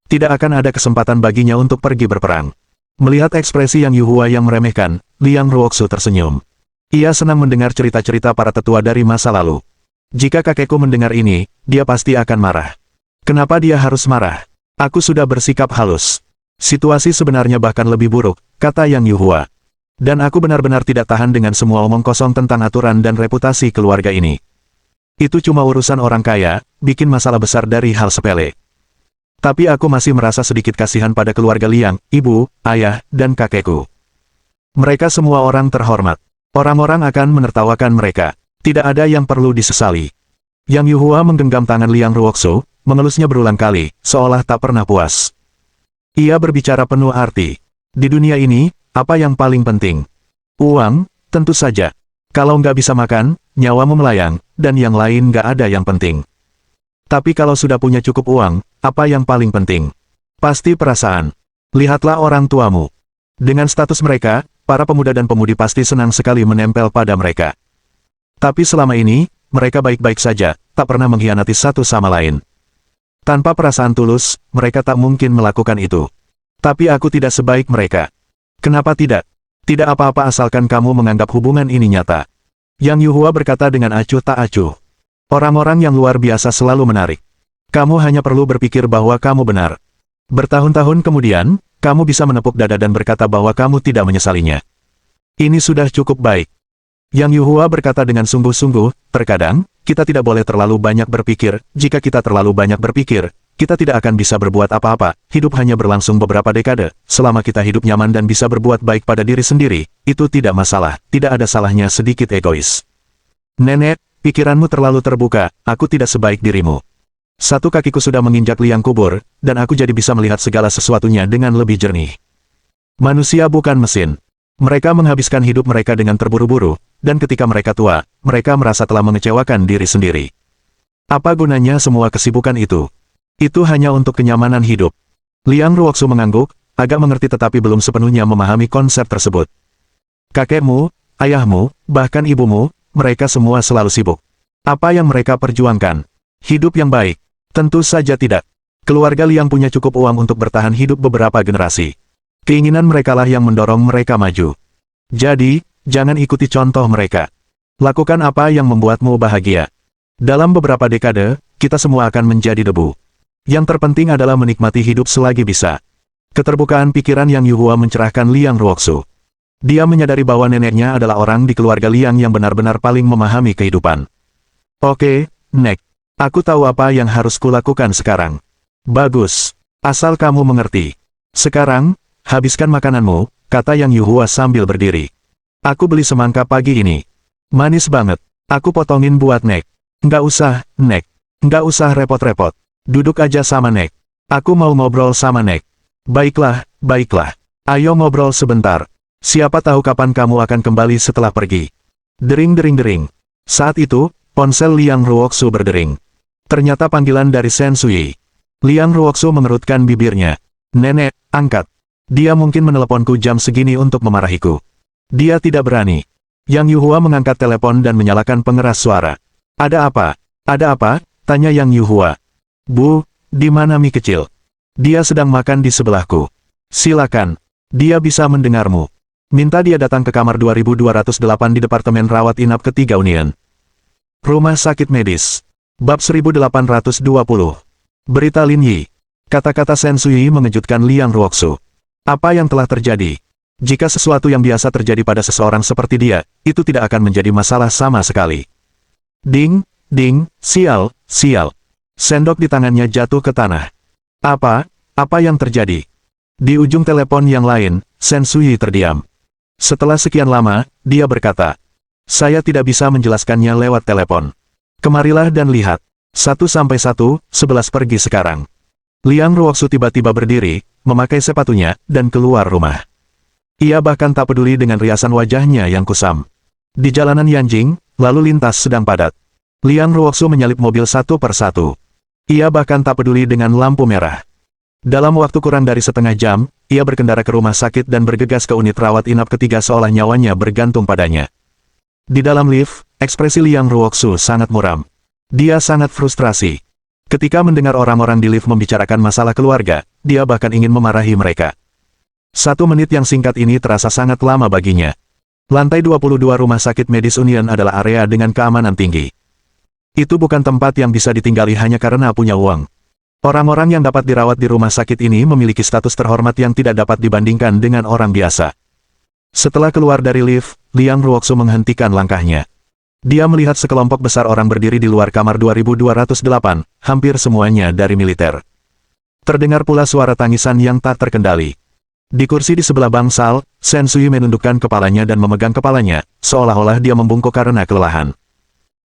Tidak akan ada kesempatan baginya untuk pergi berperang. Melihat ekspresi Yang Yuhua yang meremehkan, Liang Ruoxu tersenyum. Ia senang mendengar cerita-cerita para tetua dari masa lalu. Jika kakekku mendengar ini, dia pasti akan marah. Kenapa dia harus marah? Aku sudah bersikap halus. Situasi sebenarnya bahkan lebih buruk, kata Yang Yuhua. Dan aku benar-benar tidak tahan dengan semua omong kosong tentang aturan dan reputasi keluarga ini. Itu cuma urusan orang kaya, bikin masalah besar dari hal sepele. Tapi aku masih merasa sedikit kasihan pada keluarga Liang, ibu, ayah, dan kakekku. Mereka semua orang terhormat. Orang-orang akan menertawakan mereka. Tidak ada yang perlu disesali. Yang Yuhua menggenggam tangan Liang Ruoxu, mengelusnya berulang kali, seolah tak pernah puas. Ia berbicara penuh arti. Di dunia ini, apa yang paling penting? Uang, tentu saja. Kalau nggak bisa makan, nyawamu melayang, dan yang lain nggak ada yang penting. Tapi kalau sudah punya cukup uang, apa yang paling penting? Pasti perasaan. Lihatlah orang tuamu. Dengan status mereka, para pemuda dan pemudi pasti senang sekali menempel pada mereka. Tapi selama ini, mereka baik-baik saja, tak pernah mengkhianati satu sama lain. Tanpa perasaan tulus, mereka tak mungkin melakukan itu. Tapi aku tidak sebaik mereka. Kenapa tidak? Tidak apa-apa asalkan kamu menganggap hubungan ini nyata. Yang Yuhua berkata dengan acuh tak acuh. Orang-orang yang luar biasa selalu menarik. Kamu hanya perlu berpikir bahwa kamu benar. Bertahun-tahun kemudian, kamu bisa menepuk dada dan berkata bahwa kamu tidak menyesalinya. Ini sudah cukup baik. Yang Yuhua berkata dengan sungguh-sungguh, terkadang, kita tidak boleh terlalu banyak berpikir. Jika kita terlalu banyak berpikir, kita tidak akan bisa berbuat apa-apa. Hidup hanya berlangsung beberapa dekade. Selama kita hidup nyaman dan bisa berbuat baik pada diri sendiri, itu tidak masalah. Tidak ada salahnya sedikit egois. Nenek, pikiranmu terlalu terbuka. Aku tidak sebaik dirimu. Satu kakiku sudah menginjak liang kubur, dan aku jadi bisa melihat segala sesuatunya dengan lebih jernih. Manusia bukan mesin. Mereka menghabiskan hidup mereka dengan terburu-buru, dan ketika mereka tua, mereka merasa telah mengecewakan diri sendiri. Apa gunanya semua kesibukan itu? Itu hanya untuk kenyamanan hidup. Liang Ruoxu mengangguk, agak mengerti tetapi belum sepenuhnya memahami konsep tersebut. Kakekmu, ayahmu, bahkan ibumu, mereka semua selalu sibuk. Apa yang mereka perjuangkan? Hidup yang baik? Tentu saja tidak. Keluarga Liang punya cukup uang untuk bertahan hidup beberapa generasi. Keinginan merekalah yang mendorong mereka maju. Jadi, jangan ikuti contoh mereka. Lakukan apa yang membuatmu bahagia. Dalam beberapa dekade, kita semua akan menjadi debu. Yang terpenting adalah menikmati hidup selagi bisa. Keterbukaan pikiran Yang Yuhua mencerahkan Liang Ruoxu. Dia menyadari bahwa neneknya adalah orang di keluarga Liang yang benar-benar paling memahami kehidupan. Oke, Nek. Aku tahu apa yang harus kulakukan sekarang. Bagus. Asal kamu mengerti. Sekarang, habiskan makananmu, kata Yang Yuhua sambil berdiri. Aku beli semangka pagi ini. Manis banget. Aku potongin buat Nek. Nggak usah, Nek. Nggak usah repot-repot. Duduk aja sama Nek. Aku mau ngobrol sama Nek. Baiklah, baiklah. Ayo ngobrol sebentar. Siapa tahu kapan kamu akan kembali setelah pergi. Dering dering dering. Saat itu, ponsel Liang Ruoxu berdering. Ternyata panggilan dari Shen Sui. Liang Ruoxu mengerutkan bibirnya. Nenek, angkat. Dia mungkin meneleponku jam segini untuk memarahiku. Dia tidak berani. Yang Yuhua mengangkat telepon dan menyalakan pengeras suara. Ada apa? Ada apa? Tanya Yang Yuhua. Bu, di mana Mi kecil? Dia sedang makan di sebelahku. Silakan. Dia bisa mendengarmu. Minta dia datang ke kamar 2208 di Departemen Rawat Inap ketiga Union. Rumah Sakit Medis. Bab 1820. Berita Lin Yi. Kata-kata Shen Sui mengejutkan Liang Ruoxu. Apa yang telah terjadi? Jika sesuatu yang biasa terjadi pada seseorang seperti dia, itu tidak akan menjadi masalah sama sekali. Ding, ding, sial, sial. Sendok di tangannya jatuh ke tanah. Apa yang terjadi? Di ujung telepon yang lain, Shen Sui terdiam. Setelah sekian lama, dia berkata, saya tidak bisa menjelaskannya lewat telepon. Kemarilah dan lihat. 1-1, 11 pergi sekarang. Liang Ruoxu tiba-tiba berdiri, memakai sepatunya, dan keluar rumah. Ia bahkan tak peduli dengan riasan wajahnya yang kusam. Di jalanan Yanjing, lalu lintas sedang padat. Liang Ruoxu menyalip mobil satu persatu. Ia bahkan tak peduli dengan lampu merah. Dalam waktu kurang dari setengah jam, ia berkendara ke rumah sakit dan bergegas ke unit rawat inap ketiga seolah nyawanya bergantung padanya. Di dalam lift, ekspresi Liang Ruoxu sangat muram. Dia sangat frustrasi. Ketika mendengar orang-orang di lift membicarakan masalah keluarga, dia bahkan ingin memarahi mereka. 1 menit yang singkat ini terasa sangat lama baginya. Lantai 22 Rumah Sakit Medis Union adalah area dengan keamanan tinggi. Itu bukan tempat yang bisa ditinggali hanya karena punya uang. Orang-orang yang dapat dirawat di rumah sakit ini memiliki status terhormat yang tidak dapat dibandingkan dengan orang biasa. Setelah keluar dari lift, Liang Ruoxu menghentikan langkahnya. Dia melihat sekelompok besar orang berdiri di luar kamar 2208, hampir semuanya dari militer. Terdengar pula suara tangisan yang tak terkendali. Di kursi di sebelah bangsal, Shen Sui menundukkan kepalanya dan memegang kepalanya, seolah-olah dia membungkuk karena kelelahan.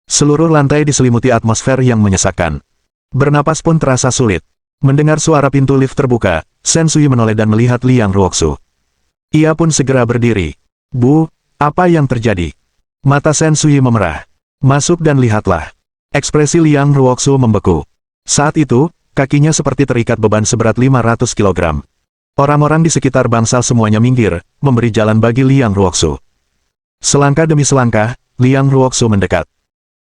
Seluruh lantai diselimuti atmosfer yang menyesakkan. Bernapas pun terasa sulit. Mendengar suara pintu lift terbuka, Shen Sui menoleh dan melihat Liang Ruoxu. Ia pun segera berdiri. Bu, apa yang terjadi? Mata Shen Sui memerah. Masuk dan lihatlah. Ekspresi Liang Ruoxu membeku. Saat itu, kakinya seperti terikat beban seberat 500 kg. Orang-orang di sekitar bangsal semuanya minggir, memberi jalan bagi Liang Ruoxu. Selangkah demi selangkah, Liang Ruoxu mendekat.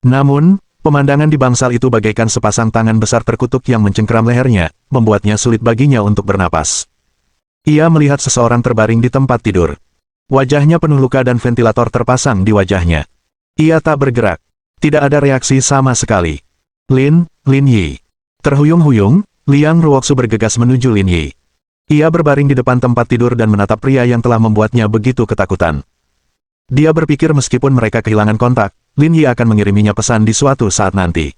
Namun, pemandangan di bangsal itu bagaikan sepasang tangan besar terkutuk yang mencengkeram lehernya, membuatnya sulit baginya untuk bernapas. Ia melihat seseorang terbaring di tempat tidur. Wajahnya penuh luka dan ventilator terpasang di wajahnya. Ia tak bergerak. Tidak ada reaksi sama sekali. Lin Yi. Terhuyung-huyung, Liang Ruoxu bergegas menuju Lin Yi. Ia berbaring di depan tempat tidur dan menatap pria yang telah membuatnya begitu ketakutan. Dia berpikir meskipun mereka kehilangan kontak, Lin Yi akan mengiriminya pesan di suatu saat nanti.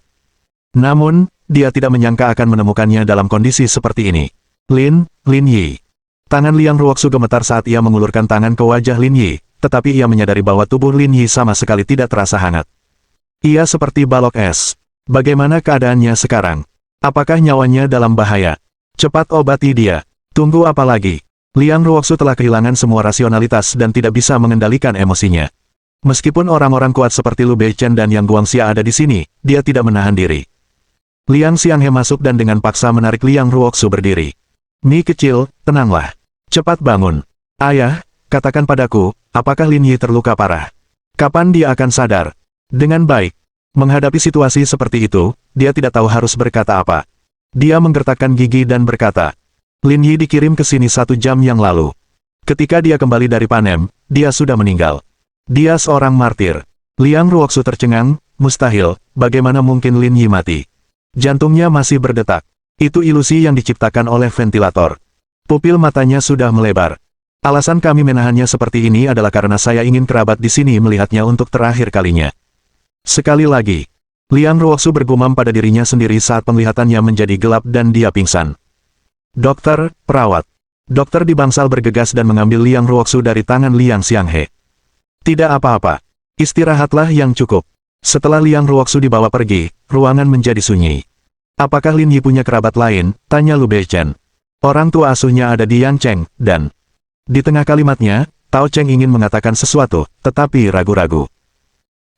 Namun, dia tidak menyangka akan menemukannya dalam kondisi seperti ini. Lin Yi. Tangan Liang Ruoxu gemetar saat ia mengulurkan tangan ke wajah Lin Yi, tetapi ia menyadari bahwa tubuh Lin Yi sama sekali tidak terasa hangat. Ia seperti balok es. Bagaimana keadaannya sekarang? Apakah nyawanya dalam bahaya? Cepat obati dia. Tunggu apa lagi? Liang Ruoxu telah kehilangan semua rasionalitas dan tidak bisa mengendalikan emosinya. Meskipun orang-orang kuat seperti Lu Beichen dan Yang Guangxia ada di sini, dia tidak menahan diri. Liang Xianghe masuk dan dengan paksa menarik Liang Ruoxu berdiri. Mi kecil, tenanglah. Cepat bangun. Ayah, katakan padaku, apakah Lin Yi terluka parah? Kapan dia akan sadar? Dengan baik. Menghadapi situasi seperti itu, dia tidak tahu harus berkata apa. Dia menggertakkan gigi dan berkata, Lin Yi dikirim ke sini 1 jam yang lalu. Ketika dia kembali dari Panem, dia sudah meninggal. Dia seorang martir. Liang Ruoxu tercengang, mustahil, bagaimana mungkin Lin Yi mati? Jantungnya masih berdetak. Itu ilusi yang diciptakan oleh ventilator. Pupil matanya sudah melebar. Alasan kami menahannya seperti ini adalah karena saya ingin kerabat di sini melihatnya untuk terakhir kalinya. Sekali lagi, Liang Ruoxu bergumam pada dirinya sendiri saat penglihatannya menjadi gelap dan dia pingsan. Dokter, perawat. Dokter di bangsal bergegas dan mengambil Liang Ruoxu dari tangan Liang Xianghe. Tidak apa-apa. Istirahatlah yang cukup. Setelah Liang Ruoxu dibawa pergi, ruangan menjadi sunyi. Apakah Lin Yi punya kerabat lain? Tanya Lu Beichen. Orang tua asuhnya ada di Yancheng, dan... Di tengah kalimatnya, Tao Cheng ingin mengatakan sesuatu, tetapi ragu-ragu.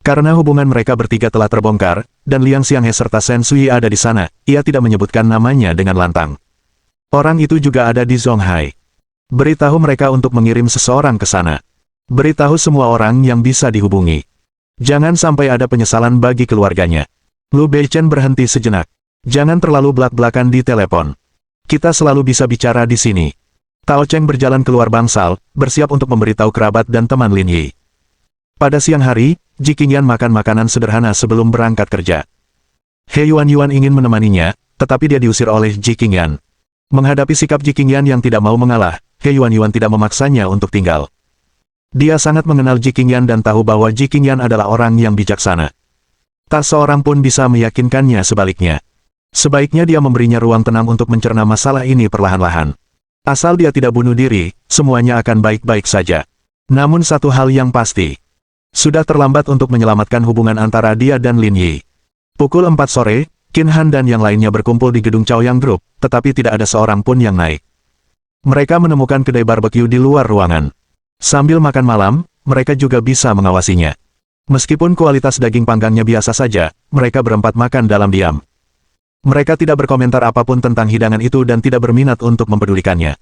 Karena hubungan mereka bertiga telah terbongkar, dan Liang Xianghe serta Shen Sui ada di sana, ia tidak menyebutkan namanya dengan lantang. Orang itu juga ada di Zonghai. Beritahu mereka untuk mengirim seseorang ke sana. Beritahu semua orang yang bisa dihubungi. Jangan sampai ada penyesalan bagi keluarganya. Lu Beichen berhenti sejenak. Jangan terlalu belak-belakan di telepon. Kita selalu bisa bicara di sini. Tao Cheng berjalan keluar bangsal, bersiap untuk memberitahu kerabat dan teman Lin Yi. Pada siang hari, Ji Qingyan makan makanan sederhana sebelum berangkat kerja. He Yuan ingin menemaninya, tetapi dia diusir oleh Ji Qingyan. Menghadapi sikap Ji Qingyan yang tidak mau mengalah, He Yuan tidak memaksanya untuk tinggal. Dia sangat mengenal Ji Qingyan dan tahu bahwa Ji Qingyan adalah orang yang bijaksana. Tak seorang pun bisa meyakinkannya sebaliknya. Sebaiknya dia memberinya ruang tenang untuk mencerna masalah ini perlahan-lahan. Asal dia tidak bunuh diri, semuanya akan baik-baik saja. Namun satu hal yang pasti. Sudah terlambat untuk menyelamatkan hubungan antara dia dan Lin Yi. Pukul 4 sore, Qin Han dan yang lainnya berkumpul di gedung Chaoyang Group, tetapi tidak ada seorang pun yang naik. Mereka menemukan kedai barbeque di luar ruangan. Sambil makan malam, mereka juga bisa mengawasinya. Meskipun kualitas daging panggangnya biasa saja, mereka berempat makan dalam diam. Mereka tidak berkomentar apapun tentang hidangan itu dan tidak berminat untuk mempedulikannya.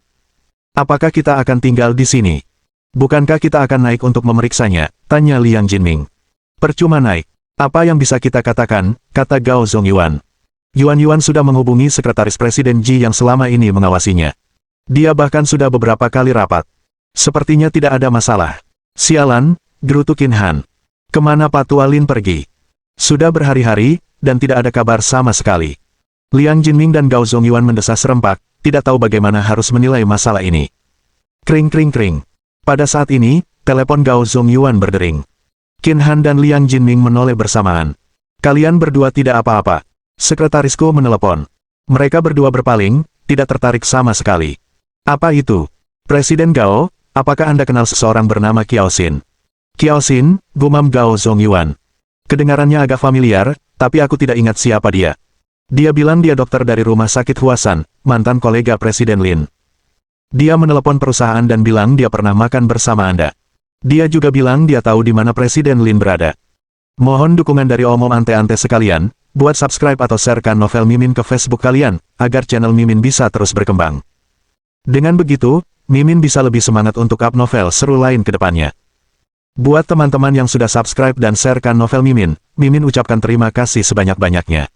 Apakah kita akan tinggal di sini? Bukankah kita akan naik untuk memeriksanya? Tanya Liang Jinming. Percuma naik. Apa yang bisa kita katakan? Kata Gao Zongyuan. Yuan sudah menghubungi sekretaris Presiden Ji yang selama ini mengawasinya. Dia bahkan sudah beberapa kali rapat. Sepertinya tidak ada masalah. Sialan, gerutu Qin Han. Kemana Pak Tua Lin pergi? Sudah berhari-hari, dan tidak ada kabar sama sekali. Liang Jinming dan Gao Zongyuan mendesah serempak, tidak tahu bagaimana harus menilai masalah ini. Kring kring kring. Pada saat ini, telepon Gao Zongyuan berdering. Qin Han dan Liang Jinming menoleh bersamaan. Kalian berdua tidak apa-apa. Sekretarisku menelepon. Mereka berdua berpaling, tidak tertarik sama sekali. Apa itu? Presiden Gao, apakah Anda kenal seseorang bernama Kiao Xin? Kiao Xin, gumam Gao Zongyuan. Kedengarannya agak familiar, tapi aku tidak ingat siapa dia. Dia bilang dia dokter dari rumah sakit Huasan, mantan kolega Presiden Lin. Dia menelepon perusahaan dan bilang dia pernah makan bersama Anda. Dia juga bilang dia tahu di mana Presiden Lin berada. Mohon dukungan dari omom ante-ante sekalian, buat subscribe atau sharekan novel Mimin ke Facebook kalian, agar channel Mimin bisa terus berkembang. Dengan begitu, Mimin bisa lebih semangat untuk up novel seru lain ke depannya. Buat teman-teman yang sudah subscribe dan sharekan novel Mimin, Mimin ucapkan terima kasih sebanyak-banyaknya.